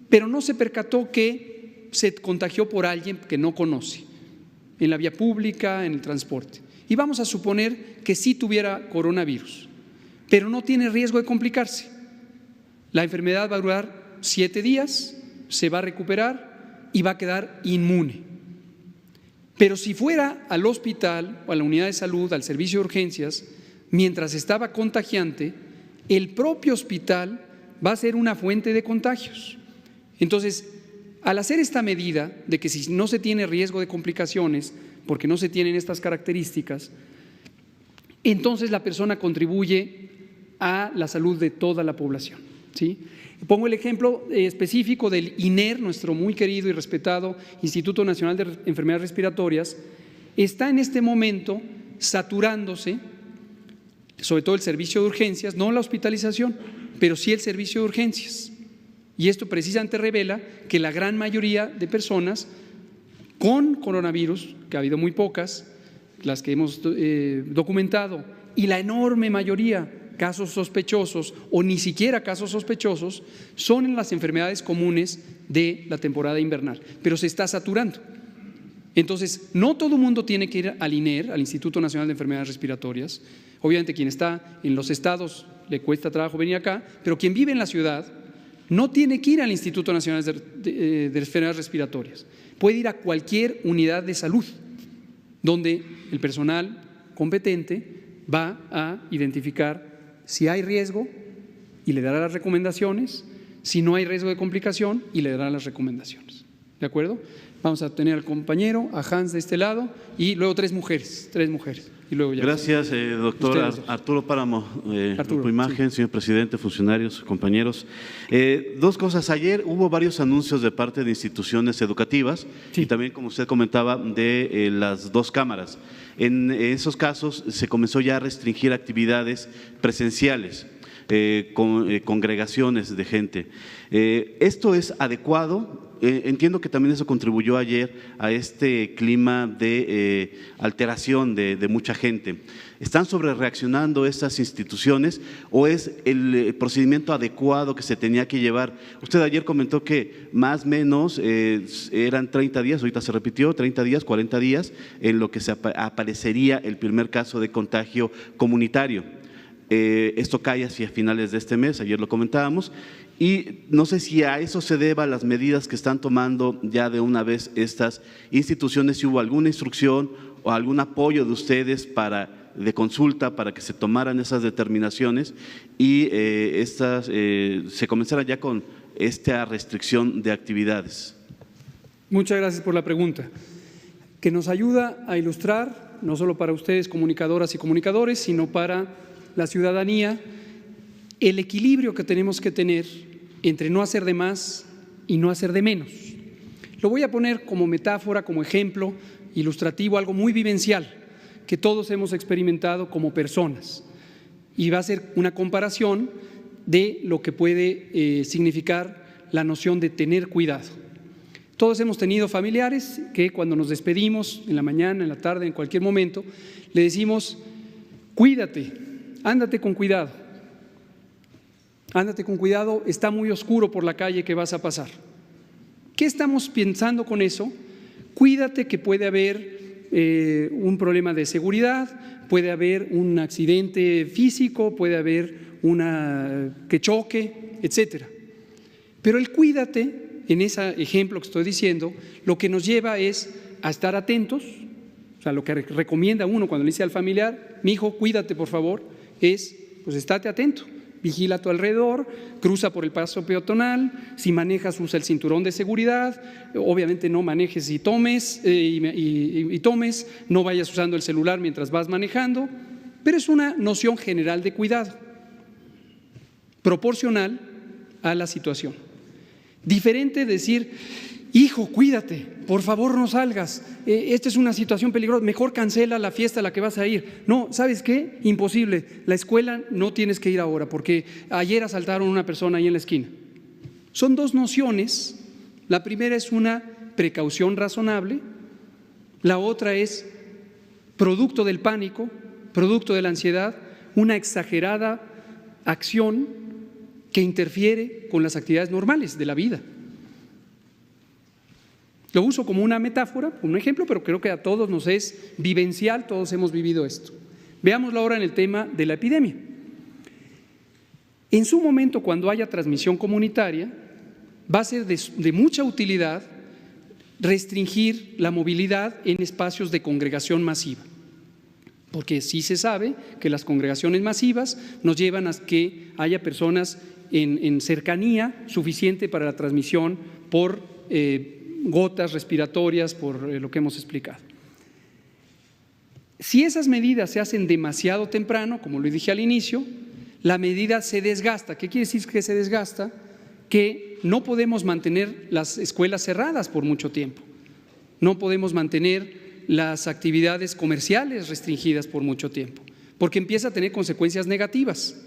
pero no se percató que se contagió por alguien que no conoce, en la vía pública, en el transporte. Y vamos a suponer que sí tuviera coronavirus, pero no tiene riesgo de complicarse. La enfermedad va a durar 7 días, se va a recuperar y va a quedar inmune. Pero si fuera al hospital o a la unidad de salud, al servicio de urgencias, mientras estaba contagiante, el propio hospital va a ser una fuente de contagios. Entonces, al hacer esta medida de que si no se tiene riesgo de complicaciones, porque no se tienen estas características, entonces la persona contribuye a la salud de toda la población, ¿sí? Pongo el ejemplo específico del INER, nuestro muy querido y respetado Instituto Nacional de Enfermedades Respiratorias. Está en este momento saturándose, sobre todo el servicio de urgencias, no la hospitalización, pero sí el servicio de urgencias. Y esto precisamente revela que la gran mayoría de personas con coronavirus, que ha habido muy pocas, las que hemos documentado, y la enorme mayoría casos sospechosos o ni siquiera casos sospechosos, son en las enfermedades comunes de la temporada invernal, pero se está saturando. Entonces, no todo el mundo tiene que ir al INER, al Instituto Nacional de Enfermedades Respiratorias. Obviamente quien está en los estados le cuesta trabajo venir acá, pero quien vive en la ciudad no tiene que ir al Instituto Nacional de Enfermedades Respiratorias. Puede ir a cualquier unidad de salud donde el personal competente va a identificar si hay riesgo y le dará las recomendaciones, si no hay riesgo de complicación, y le dará las recomendaciones. ¿De acuerdo? Vamos a tener al compañero, a Hans de este lado, y luego tres mujeres. Y luego ya. Gracias, doctor Arturo Páramo, Grupo Imagen, sí. Señor presidente, funcionarios, compañeros. Dos cosas. Ayer hubo varios anuncios de parte de instituciones educativas, sí, y también, como usted comentaba, de las dos cámaras. En esos casos se comenzó ya a restringir actividades presenciales, congregaciones de gente. ¿Esto es adecuado? Entiendo que también eso contribuyó ayer a este clima de alteración de mucha gente. ¿Están sobrereaccionando estas instituciones o es el procedimiento adecuado que se tenía que llevar? Usted ayer comentó que más o menos eran 30 días, ahorita se repitió, 30 días, 40 días, en lo que se aparecería el primer caso de contagio comunitario. Esto cae hacia finales de este mes, ayer lo comentábamos, y no sé si a eso se deba las medidas que están tomando ya de una vez estas instituciones, si hubo alguna instrucción o algún apoyo de ustedes de consulta para que se tomaran esas determinaciones y se comenzara ya con esta restricción de actividades. Muchas gracias por la pregunta, que nos ayuda a ilustrar, no solo para ustedes comunicadoras y comunicadores, sino para la ciudadanía, el equilibrio que tenemos que tener entre no hacer de más y no hacer de menos. Lo voy a poner como metáfora, como ejemplo ilustrativo, algo muy vivencial que todos hemos experimentado como personas, y va a ser una comparación de lo que puede significar la noción de tener cuidado. Todos hemos tenido familiares que cuando nos despedimos en la mañana, en la tarde, en cualquier momento, le decimos: cuídate, ándate con cuidado. Ándate con cuidado, está muy oscuro por la calle que vas a pasar. ¿Qué estamos pensando con eso? Cuídate, que puede haber un problema de seguridad, puede haber un accidente físico, puede haber que choque, etcétera. Pero el cuídate, en ese ejemplo que estoy diciendo, lo que nos lleva es a estar atentos. O sea, lo que recomienda uno cuando le dice al familiar: mi hijo, cuídate por favor, es pues estate atento. Vigila a tu alrededor, cruza por el paso peatonal, si manejas usa el cinturón de seguridad, obviamente no manejes y tomes, no vayas usando el celular mientras vas manejando, pero es una noción general de cuidado, proporcional a la situación. Diferente decir: hijo, cuídate, por favor no salgas, esta es una situación peligrosa, mejor cancela la fiesta a la que vas a ir. No, ¿sabes qué? Imposible, la escuela no tienes que ir ahora porque ayer asaltaron a una persona ahí en la esquina. Son dos nociones. La primera es una precaución razonable, la otra es producto del pánico, producto de la ansiedad, una exagerada acción que interfiere con las actividades normales de la vida. Lo uso como una metáfora, un ejemplo, pero creo que a todos nos es vivencial, todos hemos vivido esto. Veámoslo ahora en el tema de la epidemia. En su momento, cuando haya transmisión comunitaria, va a ser de mucha utilidad restringir la movilidad en espacios de congregación masiva, porque sí se sabe que las congregaciones masivas nos llevan a que haya personas en cercanía suficiente para la transmisión por gotas respiratorias, por lo que hemos explicado. Si esas medidas se hacen demasiado temprano, como lo dije al inicio, la medida se desgasta. ¿Qué quiere decir que se desgasta? Que no podemos mantener las escuelas cerradas por mucho tiempo, no podemos mantener las actividades comerciales restringidas por mucho tiempo, porque empieza a tener consecuencias negativas.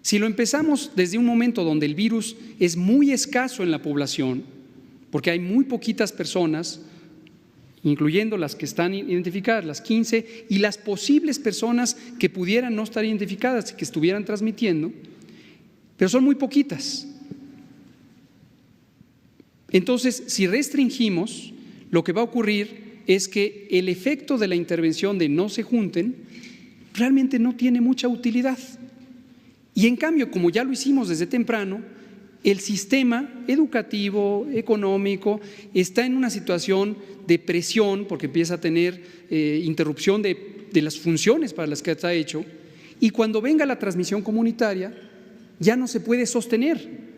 Si lo empezamos desde un momento donde el virus es muy escaso en la población, porque hay muy poquitas personas, incluyendo las que están identificadas, las 15, y las posibles personas que pudieran no estar identificadas y que estuvieran transmitiendo, pero son muy poquitas. Entonces, si restringimos, lo que va a ocurrir es que el efecto de la intervención de no se junten realmente no tiene mucha utilidad. Y en cambio, como ya lo hicimos desde temprano, el sistema educativo, económico, está en una situación de presión porque empieza a tener interrupción de las funciones para las que está hecho, y cuando venga la transmisión comunitaria ya no se puede sostener.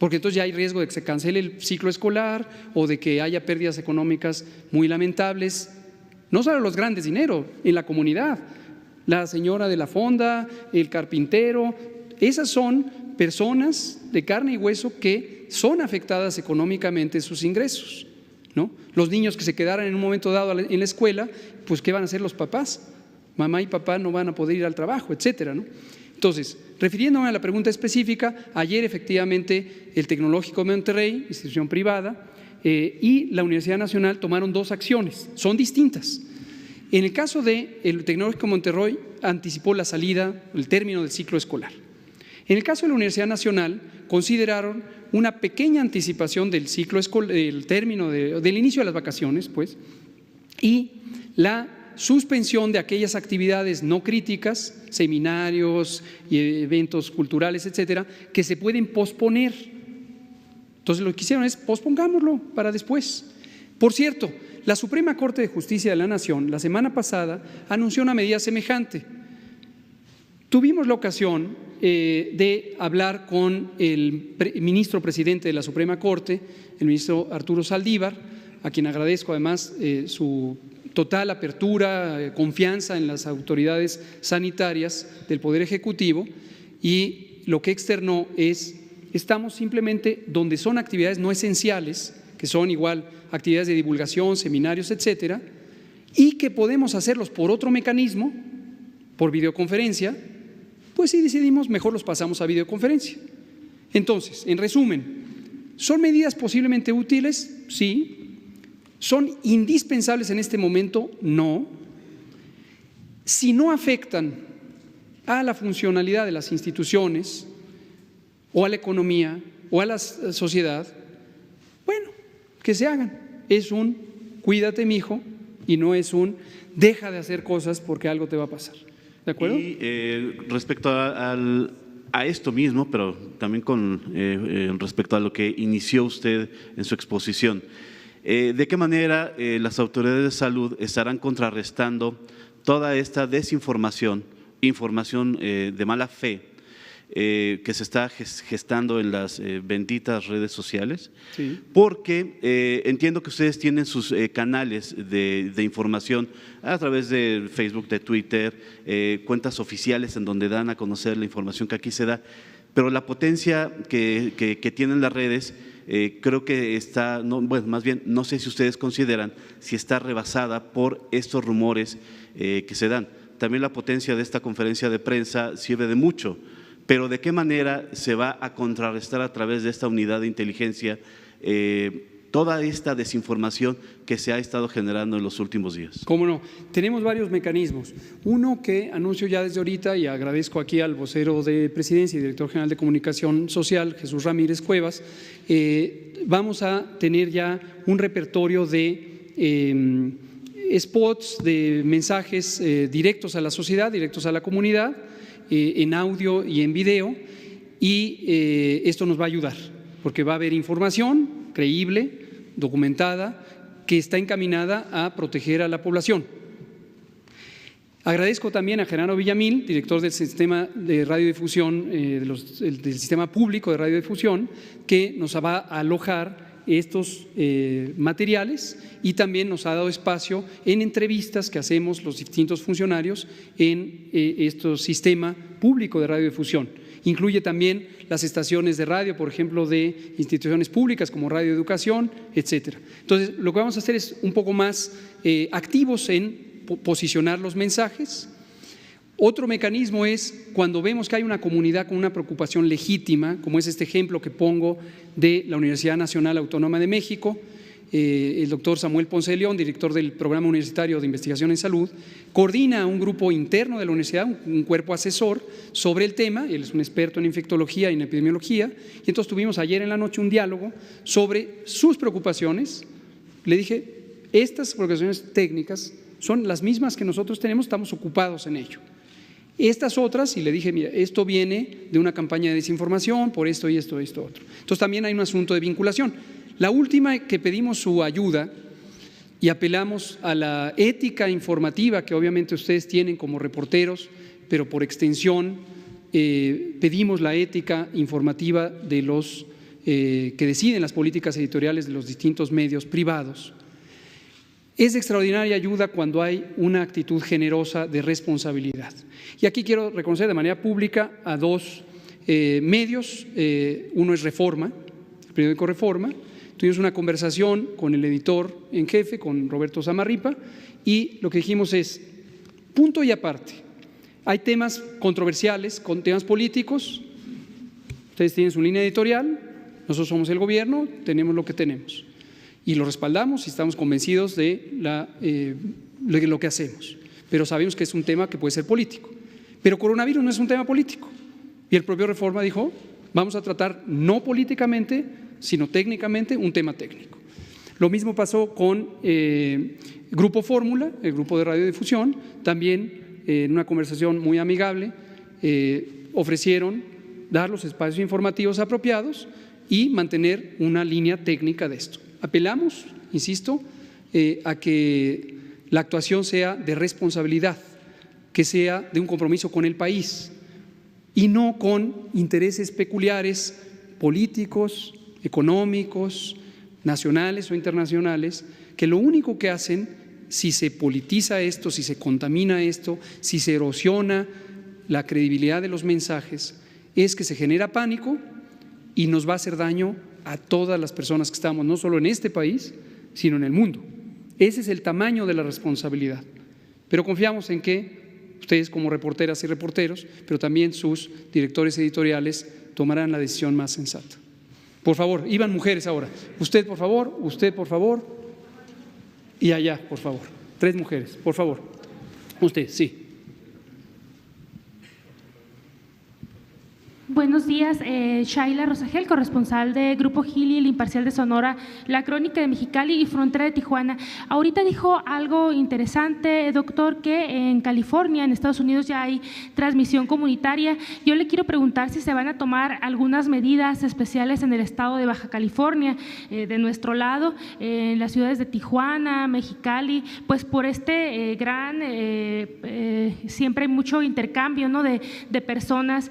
porque entonces ya hay riesgo de que se cancele el ciclo escolar o de que haya pérdidas económicas muy lamentables, no solo los grandes dinero, en la comunidad, la señora de la fonda, el carpintero, esas son personas de carne y hueso que son afectadas económicamente sus ingresos, ¿no? Los niños que se quedaran en un momento dado en la escuela, pues ¿qué van a hacer los papás? Mamá y papá no van a poder ir al trabajo, etcétera, ¿no? Entonces, refiriéndome a la pregunta específica, ayer efectivamente el Tecnológico de Monterrey, institución privada, y la Universidad Nacional tomaron 2 acciones, son distintas. En el caso del Tecnológico de Monterrey, anticipó la salida, el término del ciclo escolar. En el caso de la Universidad Nacional, consideraron una pequeña anticipación del ciclo escolar, del término del inicio de las vacaciones, pues, y la suspensión de aquellas actividades no críticas, seminarios y eventos culturales, etcétera, que se pueden posponer. Entonces, lo que hicieron es pospongámoslo para después. Por cierto, la Suprema Corte de Justicia de la Nación, la semana pasada, anunció una medida semejante. Tuvimos la ocasión de hablar con el ministro presidente de la Suprema Corte, el ministro Arturo Saldívar, a quien agradezco además su total apertura, confianza en las autoridades sanitarias del Poder Ejecutivo, y lo que externó es: estamos simplemente donde son actividades no esenciales, que son igual actividades de divulgación, seminarios, etcétera, y que podemos hacerlos por otro mecanismo, por videoconferencia, pues si decidimos, mejor los pasamos a videoconferencia. Entonces, en resumen, ¿son medidas posiblemente útiles? Sí. ¿Son indispensables en este momento? No. Si no afectan a la funcionalidad de las instituciones o a la economía o a la sociedad, bueno, que se hagan. Es un cuídate, mijo, y no es un deja de hacer cosas porque algo te va a pasar. ¿De acuerdo? Y respecto a esto mismo, pero también con respecto a lo que inició usted en su exposición, ¿de qué manera las autoridades de salud estarán contrarrestando toda esta desinformación, información de mala fe que se está gestando en las benditas redes sociales? Sí. Porque entiendo que ustedes tienen sus canales de información a través de Facebook, de Twitter, cuentas oficiales en donde dan a conocer la información que aquí se da, pero la potencia que tienen las redes creo que está, no, bueno, más bien no sé si ustedes consideran si está rebasada por estos rumores que se dan. También la potencia de esta conferencia de prensa sirve de mucho, pero ¿de qué manera se va a contrarrestar a través de esta unidad de inteligencia toda esta desinformación que se ha estado generando en los últimos días? ¿Cómo no? Tenemos varios mecanismos. Uno que anuncio ya desde ahorita, y agradezco aquí al vocero de Presidencia y director general de Comunicación Social, Jesús Ramírez Cuevas, vamos a tener ya un repertorio de spots, de mensajes directos a la sociedad, directos a la comunidad, en audio y en video, y esto nos va a ayudar, porque va a haber información creíble, documentada, que está encaminada a proteger a la población. Agradezco también a Genaro Villamil, director del sistema de radiodifusión, del sistema público de radiodifusión, que nos va a alojar estos materiales, y también nos ha dado espacio en entrevistas que hacemos los distintos funcionarios en este sistema público de radiodifusión. Incluye también las estaciones de radio, por ejemplo, de instituciones públicas como Radio Educación, etcétera. Entonces, lo que vamos a hacer es un poco más activos en posicionar los mensajes. Otro mecanismo es cuando vemos que hay una comunidad con una preocupación legítima, como es este ejemplo que pongo de la Universidad Nacional Autónoma de México. El doctor Samuel Ponce de León, director del Programa Universitario de Investigación en Salud, coordina un grupo interno de la universidad, un cuerpo asesor sobre el tema. Él es un experto en infectología y en epidemiología, y entonces tuvimos ayer en la noche un diálogo sobre sus preocupaciones. Le dije, estas preocupaciones técnicas son las mismas que nosotros tenemos, estamos ocupados en ello. Estas otras, y le dije, mira, esto viene de una campaña de desinformación por esto y esto y esto otro. Entonces también hay un asunto de vinculación. La última, que pedimos su ayuda y apelamos a la ética informativa que obviamente ustedes tienen como reporteros, pero por extensión pedimos la ética informativa de los que deciden las políticas editoriales de los distintos medios privados. Es de extraordinaria ayuda cuando hay una actitud generosa de responsabilidad. Y aquí quiero reconocer de manera pública a dos medios. Uno es Reforma, el periódico Reforma. Tuvimos una conversación con el editor en jefe, con Roberto Zamarripa, y lo que dijimos es, punto y aparte, hay temas controversiales, con temas políticos, ustedes tienen su línea editorial, nosotros somos el gobierno, tenemos lo que tenemos y lo respaldamos y estamos convencidos de lo que hacemos, pero sabemos que es un tema que puede ser político. Pero coronavirus no es un tema político y el propio Reforma dijo, vamos a tratar no políticamente, sino técnicamente un tema técnico. Lo mismo pasó con Grupo Fórmula, el grupo de radiodifusión, también en una conversación muy amigable ofrecieron dar los espacios informativos apropiados y mantener una línea técnica de esto. Apelamos, insisto, a que la actuación sea de responsabilidad, que sea de un compromiso con el país y no con intereses peculiares políticos, económicos, nacionales o internacionales, que lo único que hacen, si se politiza esto, si se contamina esto, si se erosiona la credibilidad de los mensajes, es que se genera pánico y nos va a hacer daño a todas las personas que estamos, no solo en este país, sino en el mundo. Ese es el tamaño de la responsabilidad. Pero confiamos en que ustedes como reporteras y reporteros, pero también sus directores editoriales, tomarán la decisión más sensata. Por favor, iban mujeres ahora. Usted, por favor, y allá, por favor. 3 mujeres, por favor. Usted, sí. Buenos días, Shaila Rosagel, corresponsal de Grupo Gili, El Imparcial de Sonora, La Crónica de Mexicali y Frontera de Tijuana. Ahorita dijo algo interesante, doctor, que en California, en Estados Unidos, ya hay transmisión comunitaria. Yo le quiero preguntar si se van a tomar algunas medidas especiales en el estado de Baja California, de nuestro lado, en las ciudades de Tijuana, Mexicali, pues por este siempre hay mucho intercambio, ¿no?, de personas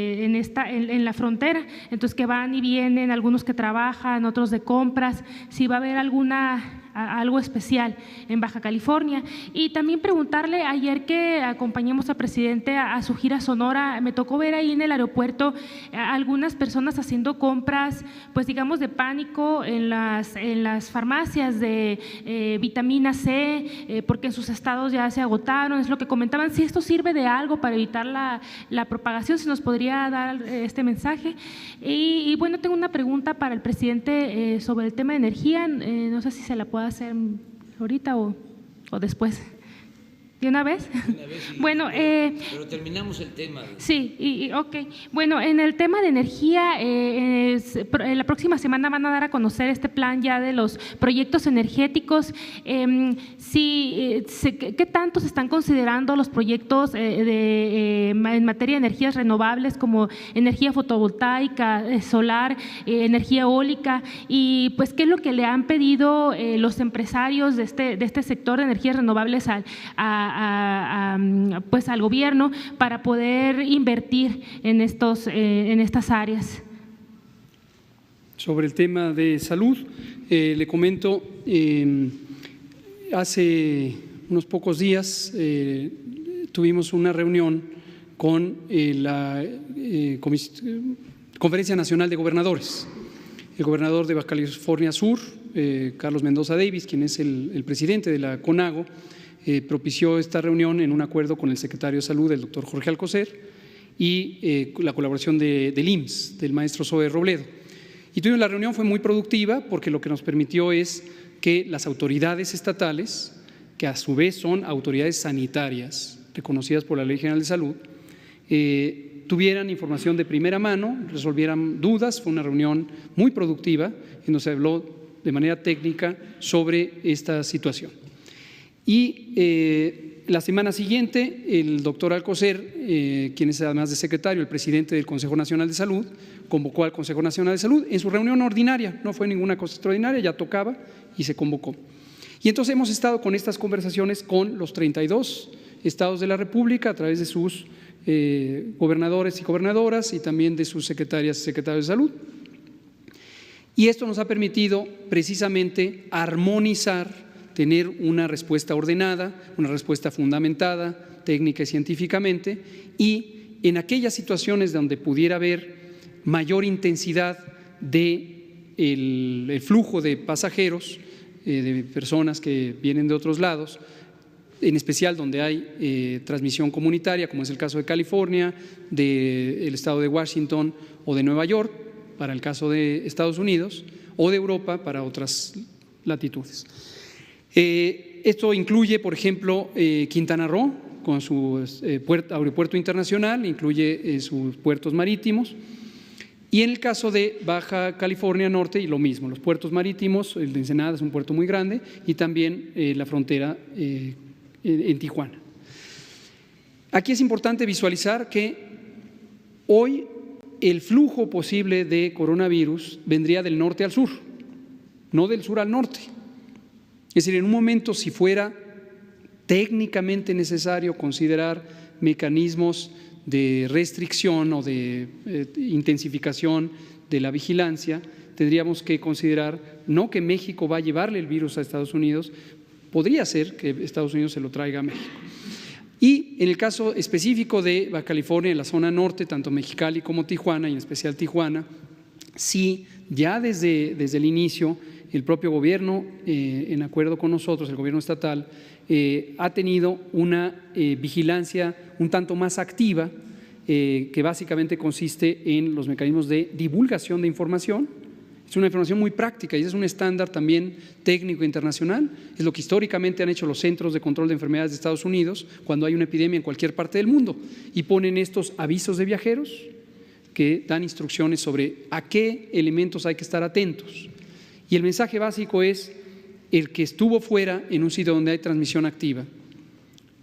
en la frontera, entonces que van y vienen, algunos que trabajan, otros de compras, si va a haber algo especial en Baja California. Y también preguntarle, ayer que acompañamos al presidente a su gira Sonora, me tocó ver ahí en el aeropuerto algunas personas haciendo compras, pues digamos de pánico en las farmacias de vitamina C, porque en sus estados ya se agotaron, es lo que comentaban, si esto sirve de algo para evitar la propagación, si nos podría dar este mensaje. Y bueno, tengo una pregunta para el presidente sobre el tema de energía, no sé si se la puedo hacer ahorita o después. ¿De una vez? Sí, bueno, pero terminamos el tema. Sí, ok. Bueno, en el tema de energía, la próxima semana van a dar a conocer este plan ya de los proyectos energéticos. ¿Qué tanto se están considerando los proyectos en materia de energías renovables como energía fotovoltaica, solar, energía eólica? Y pues, ¿qué es lo que le han pedido los empresarios de este sector de energías renovables pues al gobierno para poder invertir en estas áreas? Sobre el tema de salud, le comento, hace unos pocos días tuvimos una reunión con la Conferencia Nacional de Gobernadores. El gobernador de Baja California Sur, Carlos Mendoza Davis, quien es el presidente de la CONAGO, propició esta reunión en un acuerdo con el secretario de Salud, el doctor Jorge Alcocer, y la colaboración del IMSS, del maestro Zoe Robledo. Y tuvimos la reunión, fue muy productiva porque lo que nos permitió es que las autoridades estatales, que a su vez son autoridades sanitarias reconocidas por la Ley General de Salud, tuvieran información de primera mano, resolvieran dudas. Fue una reunión muy productiva en donde se habló de manera técnica sobre esta situación. Y la semana siguiente, el doctor Alcocer, quien es además de secretario, el presidente del Consejo Nacional de Salud, convocó al Consejo Nacional de Salud en su reunión ordinaria, no fue ninguna cosa extraordinaria, ya tocaba y se convocó. Y entonces hemos estado con estas conversaciones con los 32 estados de la República a través de sus gobernadores y gobernadoras y también de sus secretarias y secretarios de salud. Y esto nos ha permitido precisamente armonizar, tener una respuesta ordenada, una respuesta fundamentada técnica y científicamente, y en aquellas situaciones donde pudiera haber mayor intensidad del flujo de pasajeros, de personas que vienen de otros lados, en especial donde hay transmisión comunitaria, como es el caso de California, del estado de Washington o de Nueva York, para el caso de Estados Unidos, o de Europa para otras latitudes. Esto incluye, por ejemplo, Quintana Roo, con su aeropuerto internacional, incluye sus puertos marítimos. Y en el caso de Baja California Norte, y lo mismo, los puertos marítimos, el de Ensenada es un puerto muy grande, y también la frontera en Tijuana. Aquí es importante visualizar que hoy el flujo posible de coronavirus vendría del norte al sur, no del sur al norte. Es decir, en un momento, si fuera técnicamente necesario considerar mecanismos de restricción o de intensificación de la vigilancia, tendríamos que considerar no que México va a llevarle el virus a Estados Unidos, podría ser que Estados Unidos se lo traiga a México. Y en el caso específico de Baja California, en la zona norte, tanto Mexicali como Tijuana, y en especial Tijuana, sí, ya desde el inicio, el propio gobierno, en acuerdo con nosotros, el gobierno estatal, ha tenido una vigilancia un tanto más activa, que básicamente consiste en los mecanismos de divulgación de información. Es una información muy práctica y es un estándar también técnico internacional. Es lo que históricamente han hecho los Centros de Control de Enfermedades de Estados Unidos cuando hay una epidemia en cualquier parte del mundo, y ponen estos avisos de viajeros que dan instrucciones sobre a qué elementos hay que estar atentos. Y el mensaje básico es: el que estuvo fuera en un sitio donde hay transmisión activa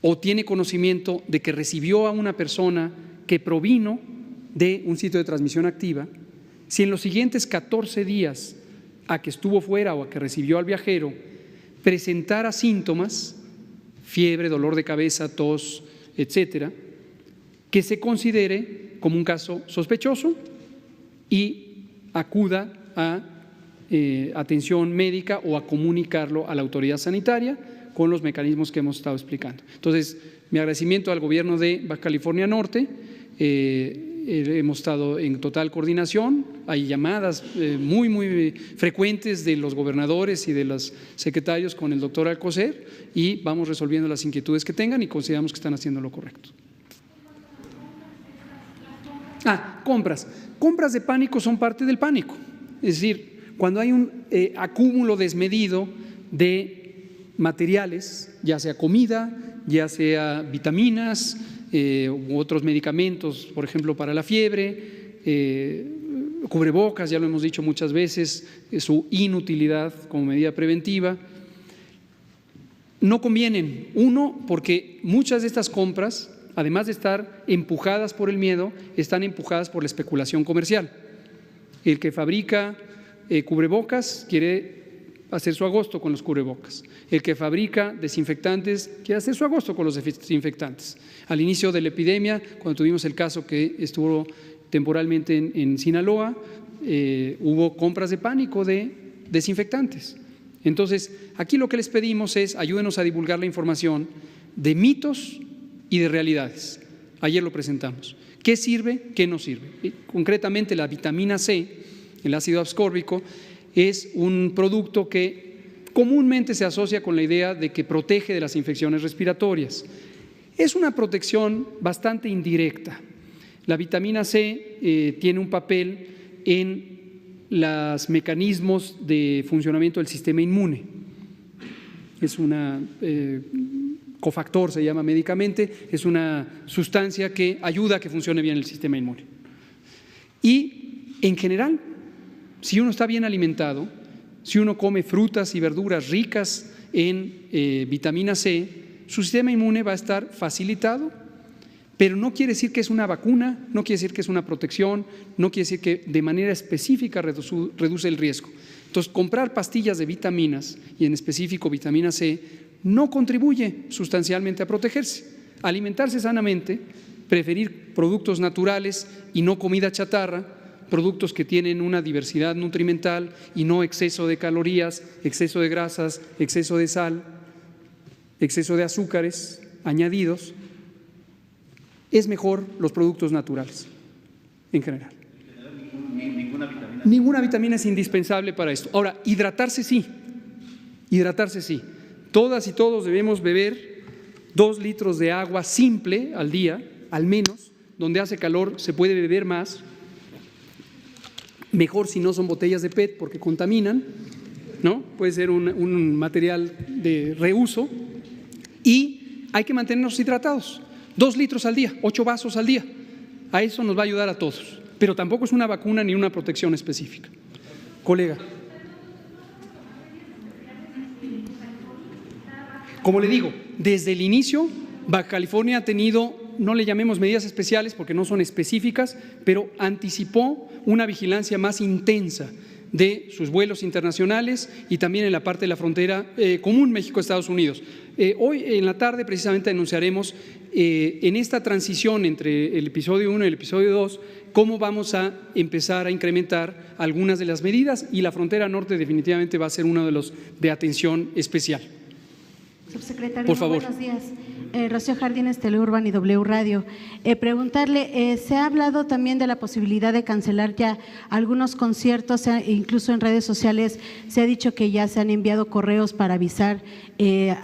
o tiene conocimiento de que recibió a una persona que provino de un sitio de transmisión activa, si en los siguientes 14 días a que estuvo fuera o a que recibió al viajero presentara síntomas, fiebre, dolor de cabeza, tos, etcétera, que se considere como un caso sospechoso y acuda a atención médica o a comunicarlo a la autoridad sanitaria con los mecanismos que hemos estado explicando. Entonces, mi agradecimiento al gobierno de Baja California Norte. Hemos estado en total coordinación, hay llamadas muy frecuentes de los gobernadores y de los secretarios con el doctor Alcocer, y vamos resolviendo las inquietudes que tengan y consideramos que están haciendo lo correcto. Compras de pánico son parte del pánico, es decir, cuando hay un acúmulo desmedido de materiales, ya sea comida, ya sea vitaminas, u otros medicamentos, por ejemplo para la fiebre, cubrebocas, ya lo hemos dicho muchas veces, su inutilidad como medida preventiva, no convienen. Uno, porque muchas de estas compras, además de estar empujadas por el miedo, están empujadas por la especulación comercial. El que fabrica cubrebocas quiere hacer su agosto con los cubrebocas. El que fabrica desinfectantes quiere hacer su agosto con los desinfectantes. Al inicio de la epidemia, cuando tuvimos el caso que estuvo temporalmente en Sinaloa, hubo compras de pánico de desinfectantes. Entonces, aquí lo que les pedimos es: ayúdenos a divulgar la información de mitos y de realidades. Ayer lo presentamos. ¿Qué sirve? ¿Qué no sirve? Concretamente, la vitamina C, el ácido ascórbico, es un producto que comúnmente se asocia con la idea de que protege de las infecciones respiratorias. Es una protección bastante indirecta. La vitamina C tiene un papel en los mecanismos de funcionamiento del sistema inmune. Es una cofactor, se llama médicamente, es una sustancia que ayuda a que funcione bien el sistema inmune. Y en general, si uno está bien alimentado, si uno come frutas y verduras ricas en vitamina C, su sistema inmune va a estar facilitado, pero no quiere decir que es una vacuna, no quiere decir que es una protección, no quiere decir que de manera específica reduce el riesgo. Entonces, comprar pastillas de vitaminas, y en específico vitamina C, no contribuye sustancialmente a protegerse. Alimentarse sanamente, preferir productos naturales y no comida chatarra, productos que tienen una diversidad nutrimental y no exceso de calorías, exceso de grasas, exceso de sal, exceso de azúcares añadidos, es mejor los productos naturales en general. Ninguna vitamina es indispensable para esto. Ahora, hidratarse sí. Todas y todos debemos beber 2 litros de agua simple al día, al menos. Donde hace calor se puede beber más. Mejor si no son botellas de PET porque contaminan, ¿no? Puede ser un material de reuso. Y hay que mantenernos hidratados. 2 litros al día, 8 vasos al día. A eso nos va a ayudar a todos. Pero tampoco es una vacuna ni una protección específica. Colega. Como le digo, desde el inicio, Baja California ha tenido, no le llamemos medidas especiales porque no son específicas, pero anticipó una vigilancia más intensa de sus vuelos internacionales y también en la parte de la frontera común México-Estados Unidos. Hoy en la tarde precisamente anunciaremos en esta transición entre el episodio 1 y el episodio 2 cómo vamos a empezar a incrementar algunas de las medidas y la frontera norte definitivamente va a ser uno de los de atención especial. Subsecretario, por favor. Buenos días. Rocío Jardines, Teleurban y W Radio. Preguntarle, se ha hablado también de la posibilidad de cancelar ya algunos conciertos, incluso en redes sociales se ha dicho que ya se han enviado correos para avisar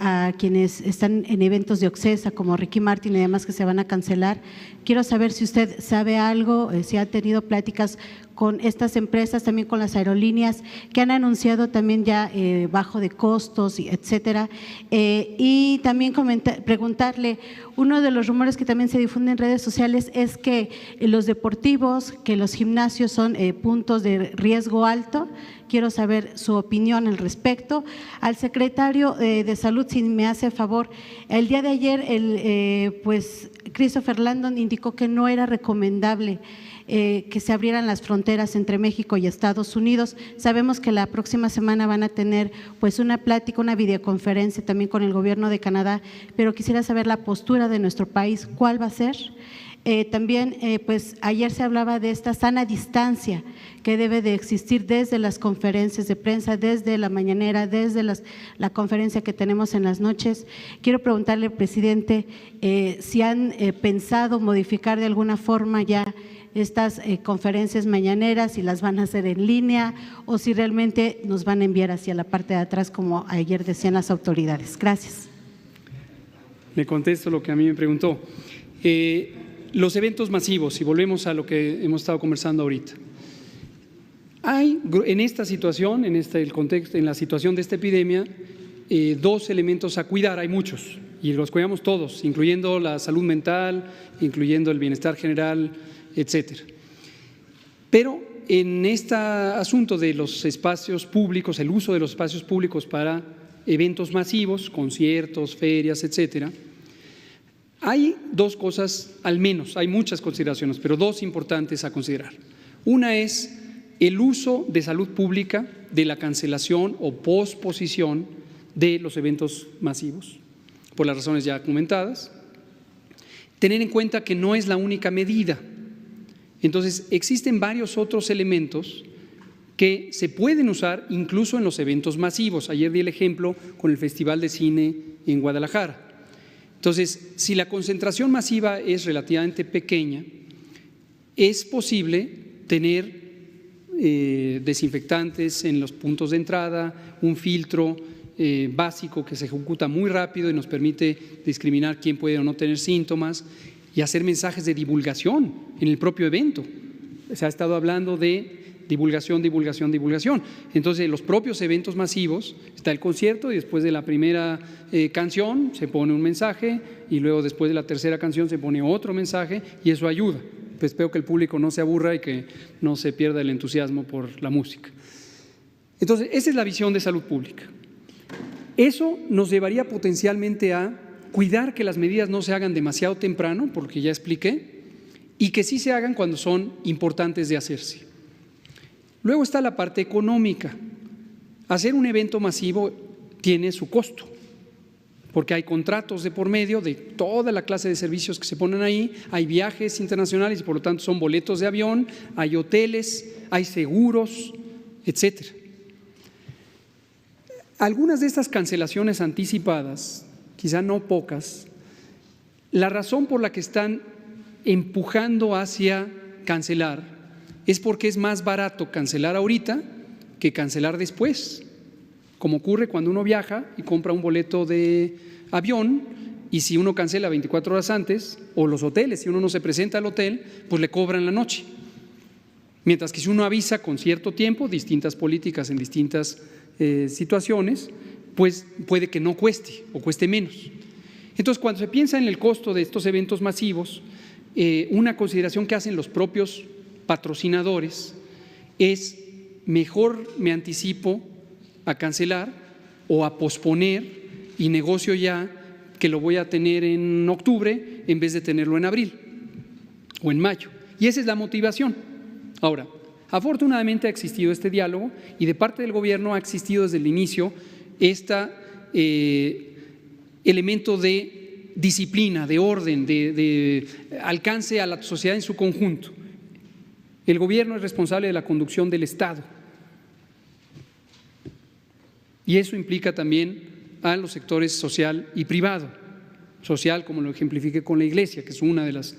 a quienes están en eventos de Occesa como Ricky Martin y demás que se van a cancelar. Quiero saber si usted sabe algo, si ha tenido pláticas con estas empresas, también con las aerolíneas que han anunciado también ya bajo de costos, etcétera. Y también preguntarle, uno de los rumores que también se difunden en redes sociales es que los deportivos, que los gimnasios son puntos de riesgo alto. Quiero saber su opinión al respecto. Al secretario de Salud, si me hace favor, el día de ayer pues Christopher Landon indicó que no era recomendable que se abrieran las fronteras entre México y Estados Unidos. Sabemos que la próxima semana van a tener pues una plática, una videoconferencia también con el gobierno de Canadá, pero quisiera saber la postura de nuestro país, ¿cuál va a ser? También pues ayer se hablaba de esta sana distancia que debe de existir desde las conferencias de prensa, desde la mañanera, desde la conferencia que tenemos en las noches. Quiero preguntarle, presidente, si han pensado modificar de alguna forma ya estas conferencias mañaneras, si las van a hacer en línea o si realmente nos van a enviar hacia la parte de atrás como ayer decían las autoridades. Gracias. Le contesto lo que a mí me preguntó. Los eventos masivos, y volvemos a lo que hemos estado conversando ahorita. Hay en esta situación, el contexto, en la situación de esta epidemia, 2 elementos a cuidar, hay muchos, y los cuidamos todos, incluyendo la salud mental, incluyendo el bienestar general, etcétera. Pero en este asunto de los espacios públicos, el uso de los espacios públicos para eventos masivos, conciertos, ferias, etcétera, hay 2 cosas, al menos, hay muchas consideraciones, pero 2 importantes a considerar. Una es el uso de salud pública de la cancelación o posposición de los eventos masivos, por las razones ya comentadas. Tener en cuenta que no es la única medida. Entonces, existen varios otros elementos que se pueden usar incluso en los eventos masivos. Ayer di el ejemplo con el Festival de Cine en Guadalajara. Entonces, si la concentración masiva es relativamente pequeña, es posible tener desinfectantes en los puntos de entrada, un filtro básico que se ejecuta muy rápido y nos permite discriminar quién puede o no tener síntomas y hacer mensajes de divulgación en el propio evento. Se ha estado hablando de divulgación. Entonces, los propios eventos masivos, está el concierto y después de la primera canción se pone un mensaje y luego después de la tercera canción se pone otro mensaje y eso ayuda. Pues espero que el público no se aburra y que no se pierda el entusiasmo por la música. Entonces, esa es la visión de salud pública. Eso nos llevaría potencialmente a cuidar que las medidas no se hagan demasiado temprano, porque ya expliqué, y que sí se hagan cuando son importantes de hacerse. Luego está la parte económica. Hacer un evento masivo tiene su costo, porque hay contratos de por medio de toda la clase de servicios que se ponen ahí, hay viajes internacionales y por lo tanto son boletos de avión, hay hoteles, hay seguros, etcétera. Algunas de estas cancelaciones anticipadas, quizá no pocas, la razón por la que están empujando hacia cancelar es porque es más barato cancelar ahorita que cancelar después, como ocurre cuando uno viaja y compra un boleto de avión y si uno cancela 24 horas antes, o los hoteles, si uno no se presenta al hotel, pues le cobran la noche. Mientras que si uno avisa con cierto tiempo, distintas políticas en distintas situaciones, pues puede que no cueste o cueste menos. Entonces, cuando se piensa en el costo de estos eventos masivos, una consideración que hacen los propios patrocinadores es: mejor me anticipo a cancelar o a posponer y negocio ya que lo voy a tener en octubre en vez de tenerlo en abril o en mayo. Y esa es la motivación. Ahora, afortunadamente ha existido este diálogo y de parte del gobierno ha existido desde el inicio este elemento de disciplina, de orden, de alcance a la sociedad en su conjunto. El gobierno es responsable de la conducción del Estado y eso implica también a los sectores social y privado. Social, como lo ejemplifiqué con la Iglesia, que es una de las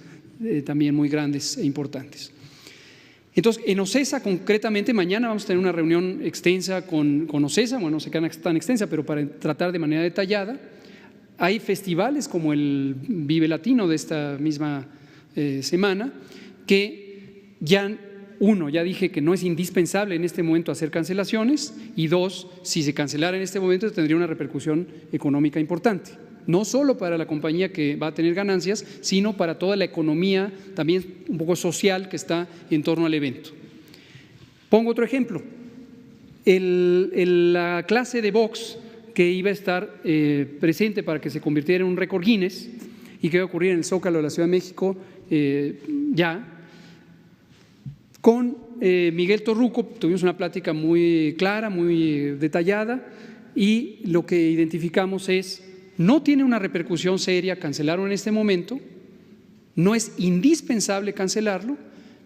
también muy grandes e importantes. Entonces, en OCESA concretamente, mañana vamos a tener una reunión extensa con OCESA, bueno, no sé qué tan extensa, pero para tratar de manera detallada. Hay festivales como el Vive Latino de esta misma semana, que ya, uno, ya dije que no es indispensable en este momento hacer cancelaciones, y dos, si se cancelara en este momento tendría una repercusión económica importante. No solo para la compañía que va a tener ganancias, sino para toda la economía también un poco social que está en torno al evento. Pongo otro ejemplo, la clase de box que iba a estar presente para que se convirtiera en un récord Guinness y que iba a ocurrir en el Zócalo de la Ciudad de México con Miguel Torruco tuvimos una plática muy clara, muy detallada, y lo que identificamos es: no tiene una repercusión seria cancelarlo en este momento, no es indispensable cancelarlo,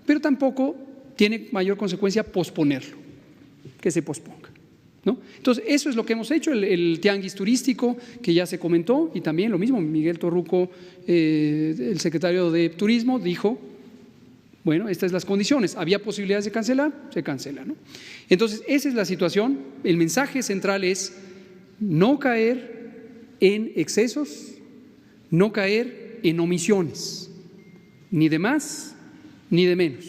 pero tampoco tiene mayor consecuencia posponerlo, que se posponga, ¿no? Entonces, eso es lo que hemos hecho, el tianguis turístico que ya se comentó, y también lo mismo, Miguel Torruco, el secretario de Turismo, dijo: bueno, estas son las condiciones, había posibilidades de cancelar, se cancela, ¿no? Entonces, esa es la situación. El mensaje central es no caer en excesos, no caer en omisiones, ni de más ni de menos,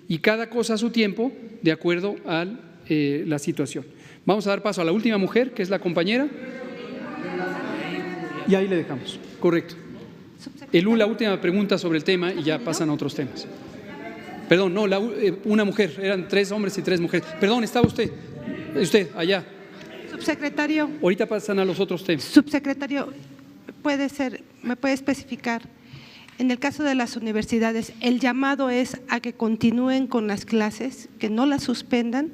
y cada cosa a su tiempo de acuerdo a la situación. Vamos a dar paso a la última mujer, que es la compañera, y ahí le dejamos. Correcto. La última pregunta sobre el tema y ya pasan a otros temas. Perdón, no, una mujer, eran 3 hombres y 3 mujeres. Perdón, estaba usted allá. Subsecretario. Ahorita pasan a los otros temas. Subsecretario, ¿me puede especificar? En el caso de las universidades, el llamado es a que continúen con las clases, que no las suspendan,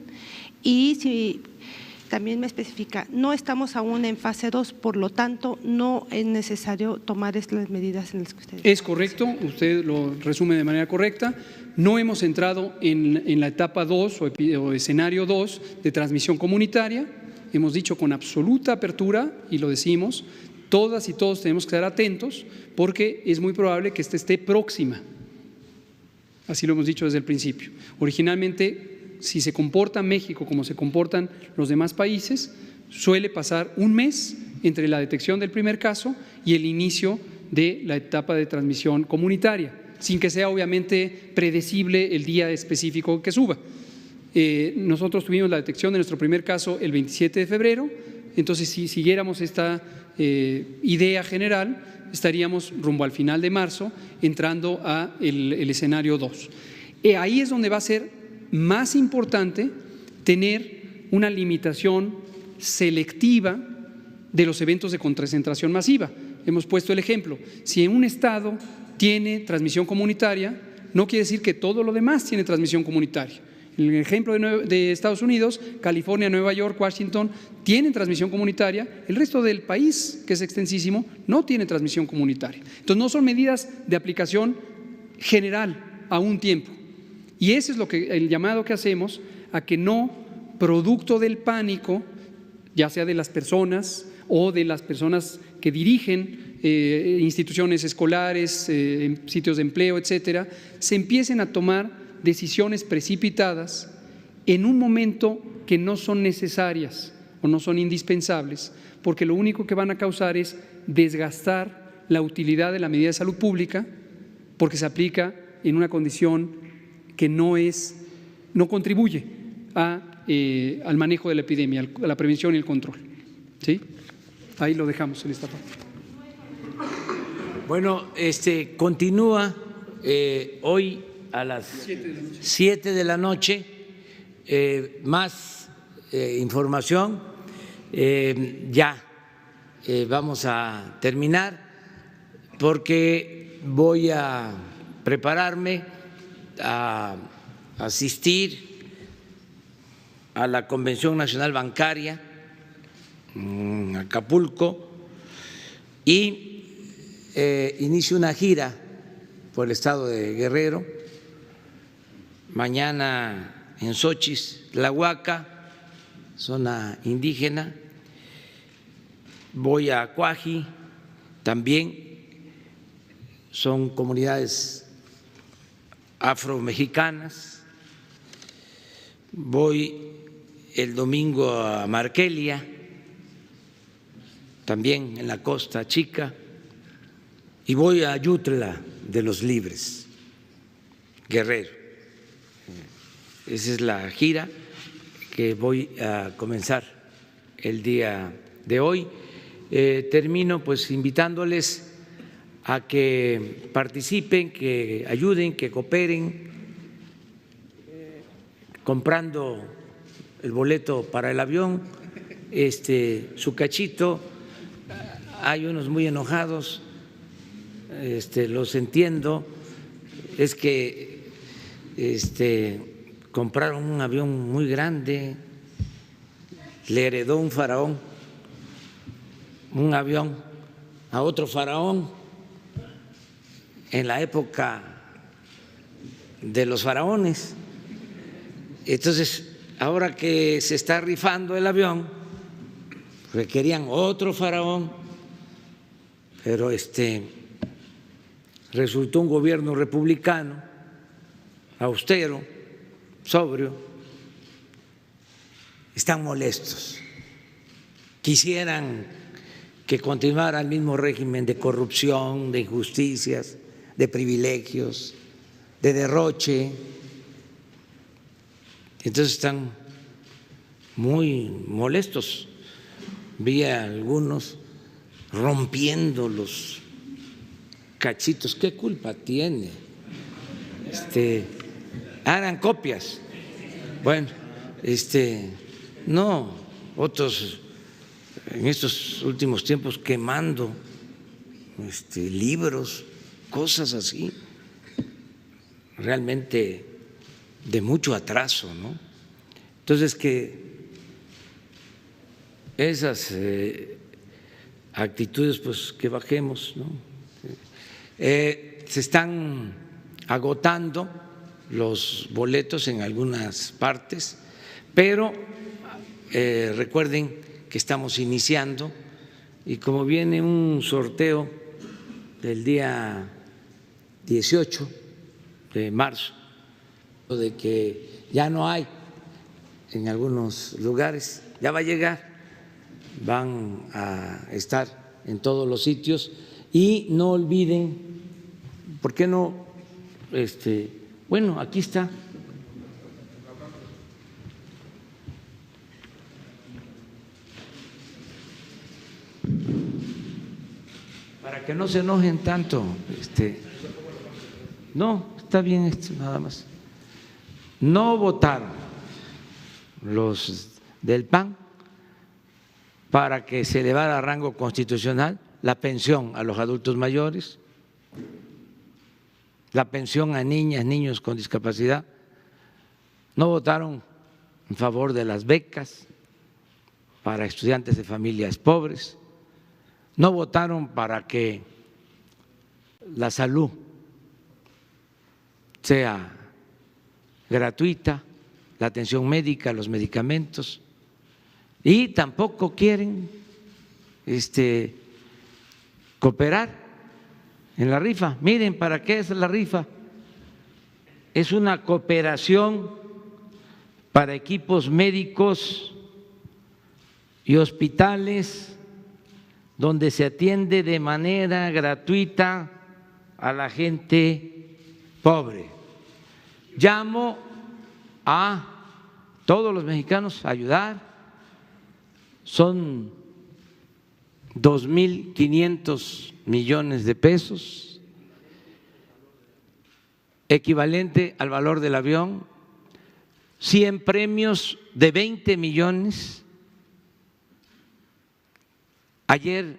y si también me especifica, no estamos aún en fase 2, por lo tanto no es necesario tomar las medidas en las que usted… Es correcto, usted lo resume de manera correcta. No hemos entrado en la etapa 2 o escenario 2 de transmisión comunitaria. Hemos dicho con absoluta apertura, y lo decimos, todas y todos tenemos que estar atentos porque es muy probable que esté próxima. Así lo hemos dicho desde el principio. Originalmente, si se comporta México como se comportan los demás países, suele pasar un mes entre la detección del primer caso y el inicio de la etapa de transmisión comunitaria, sin que sea obviamente predecible el día específico que suba. Nosotros tuvimos la detección de nuestro primer caso el 27 de febrero, entonces si siguiéramos esta idea general, estaríamos rumbo al final de marzo entrando a el escenario 2. Ahí es donde va a ser más importante tener una limitación selectiva de los eventos de concentración masiva. Hemos puesto el ejemplo, si en un estado tiene transmisión comunitaria, no quiere decir que todo lo demás tiene transmisión comunitaria. En el ejemplo de Estados Unidos, California, Nueva York, Washington tienen transmisión comunitaria, el resto del país, que es extensísimo, no tiene transmisión comunitaria. Entonces no son medidas de aplicación general a un tiempo. Y ese es el llamado que hacemos a que no, producto del pánico, ya sea de las personas o de las personas que dirigen instituciones escolares, sitios de empleo, etcétera, se empiecen a tomar decisiones precipitadas en un momento que no son necesarias o no son indispensables, porque lo único que van a causar es desgastar la utilidad de la medida de salud pública, porque se aplica en una condición que no contribuye al manejo de la epidemia, a la prevención y el control. ¿Sí? Ahí lo dejamos en esta parte. Bueno, continúa hoy a las 7 de la noche, más información. Ya vamos a terminar porque voy a prepararme a asistir a la Convención Nacional Bancaria en Acapulco y inicio una gira por el estado de Guerrero, mañana en Xochitl, Tlahuaca, zona indígena, voy a Cuaji, también son comunidades afromexicanas, voy el domingo a Marquelia, también en la Costa Chica, y voy a Ayutla de los Libres, Guerrero. Esa es la gira que voy a comenzar el día de hoy. Termino pues invitándoles a que participen, que ayuden, que cooperen, comprando el boleto para el avión, su cachito. Hay unos muy enojados, los entiendo, es que compraron un avión muy grande, le heredó un faraón un avión a otro faraón en la época de los faraones. Entonces, ahora que se está rifando el avión, requerían otro faraón, pero resultó un gobierno republicano, austero, sobrio. Están molestos, quisieran que continuara el mismo régimen de corrupción, de injusticias, de privilegios, de derroche. Entonces están muy molestos. Vi a algunos rompiendo los cachitos. ¿Qué culpa tiene? Hagan copias. Bueno, no, otros en estos últimos tiempos quemando libros, cosas así, realmente de mucho atraso, ¿no? Entonces, que esas actitudes, pues que bajemos, ¿no? Se están agotando los boletos en algunas partes, pero recuerden que estamos iniciando y como viene un sorteo del día 18 de marzo, de que ya no hay en algunos lugares, ya va a llegar, van a estar en todos los sitios y no olviden, ¿por qué no? Bueno, aquí está. Para que no se enojen tanto, no, está bien esto, nada más. No votaron los del PAN para que se elevara a rango constitucional la pensión a los adultos mayores, la pensión a niñas, niños con discapacidad. no votaron en favor de las becas para estudiantes de familias pobres, no votaron para que la salud sea gratuita, la atención médica, los medicamentos, y tampoco quieren cooperar en la rifa. Miren, ¿para qué es la rifa? Es una cooperación para equipos médicos y hospitales donde se atiende de manera gratuita a la gente pobre. Llamo a todos los mexicanos a ayudar. Son 2.500 millones de pesos, equivalente al valor del avión, 100 premios de 20 millones. Ayer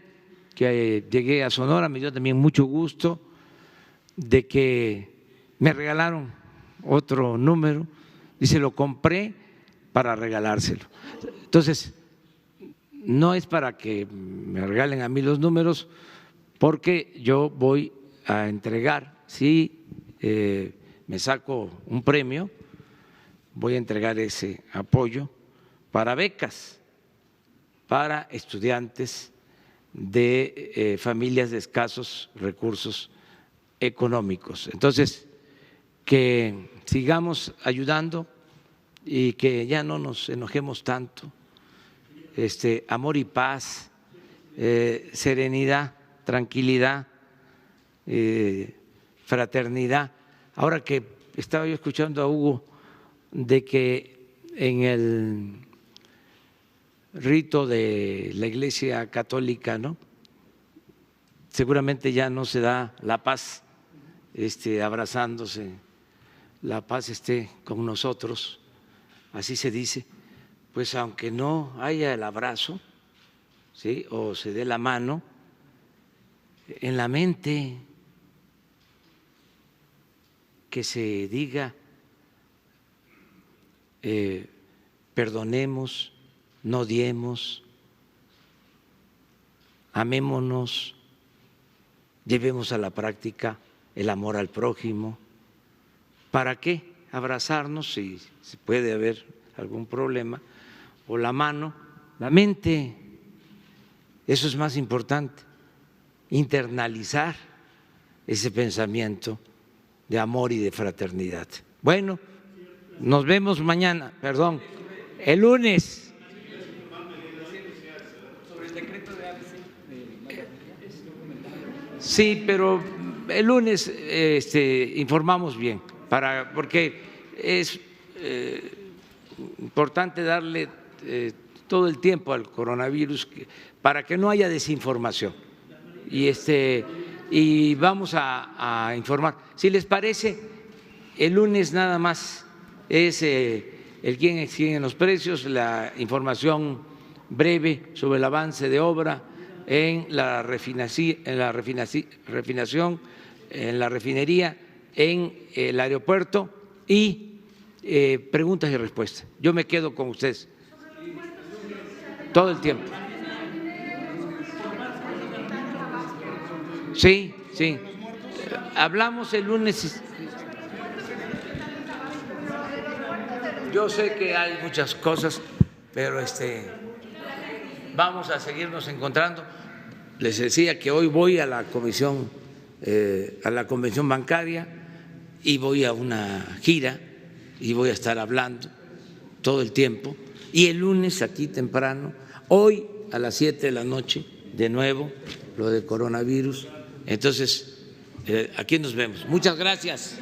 que llegué a Sonora me dio también mucho gusto de que me regalaron otro número, dice, lo compré para regalárselo. Entonces, no es para que me regalen a mí los números, porque yo voy a entregar, si me saco un premio, voy a entregar ese apoyo para becas para estudiantes de familias de escasos recursos económicos. Entonces, que sigamos ayudando y que ya no nos enojemos tanto. Amor y paz, serenidad, tranquilidad, fraternidad. Ahora que estaba yo escuchando a Hugo de que en el rito de la Iglesia Católica, ¿no?, seguramente ya no se da la paz abrazándose, la paz esté con nosotros, así se dice. Pues aunque no haya el abrazo, ¿sí?, o se dé la mano, en la mente que se diga perdonemos, no odiemos, amémonos, llevemos a la práctica el amor al prójimo. ¿Para qué abrazarnos si puede haber algún problema? O la mano, la mente, eso es más importante, internalizar ese pensamiento de amor y de fraternidad. Bueno, nos vemos mañana, perdón, el lunes. Sí, pero el lunes informamos bien, porque es importante darle todo el tiempo al coronavirus para que no haya desinformación y vamos a informar. Si les parece, el lunes nada más es el quién exige los precios, la información breve sobre el avance de obra en la refinación, en la refinería, en el aeropuerto y preguntas y respuestas. Yo me quedo con ustedes todo el tiempo. Sí, sí. Hablamos el lunes. Yo sé que hay muchas cosas, pero vamos a seguirnos encontrando. Les decía que hoy voy a la comisión, a la convención bancaria y voy a una gira y voy a estar hablando todo el tiempo. Y el lunes aquí temprano, hoy a las 7 de la noche, de nuevo, lo de coronavirus. Entonces, aquí nos vemos. Muchas gracias.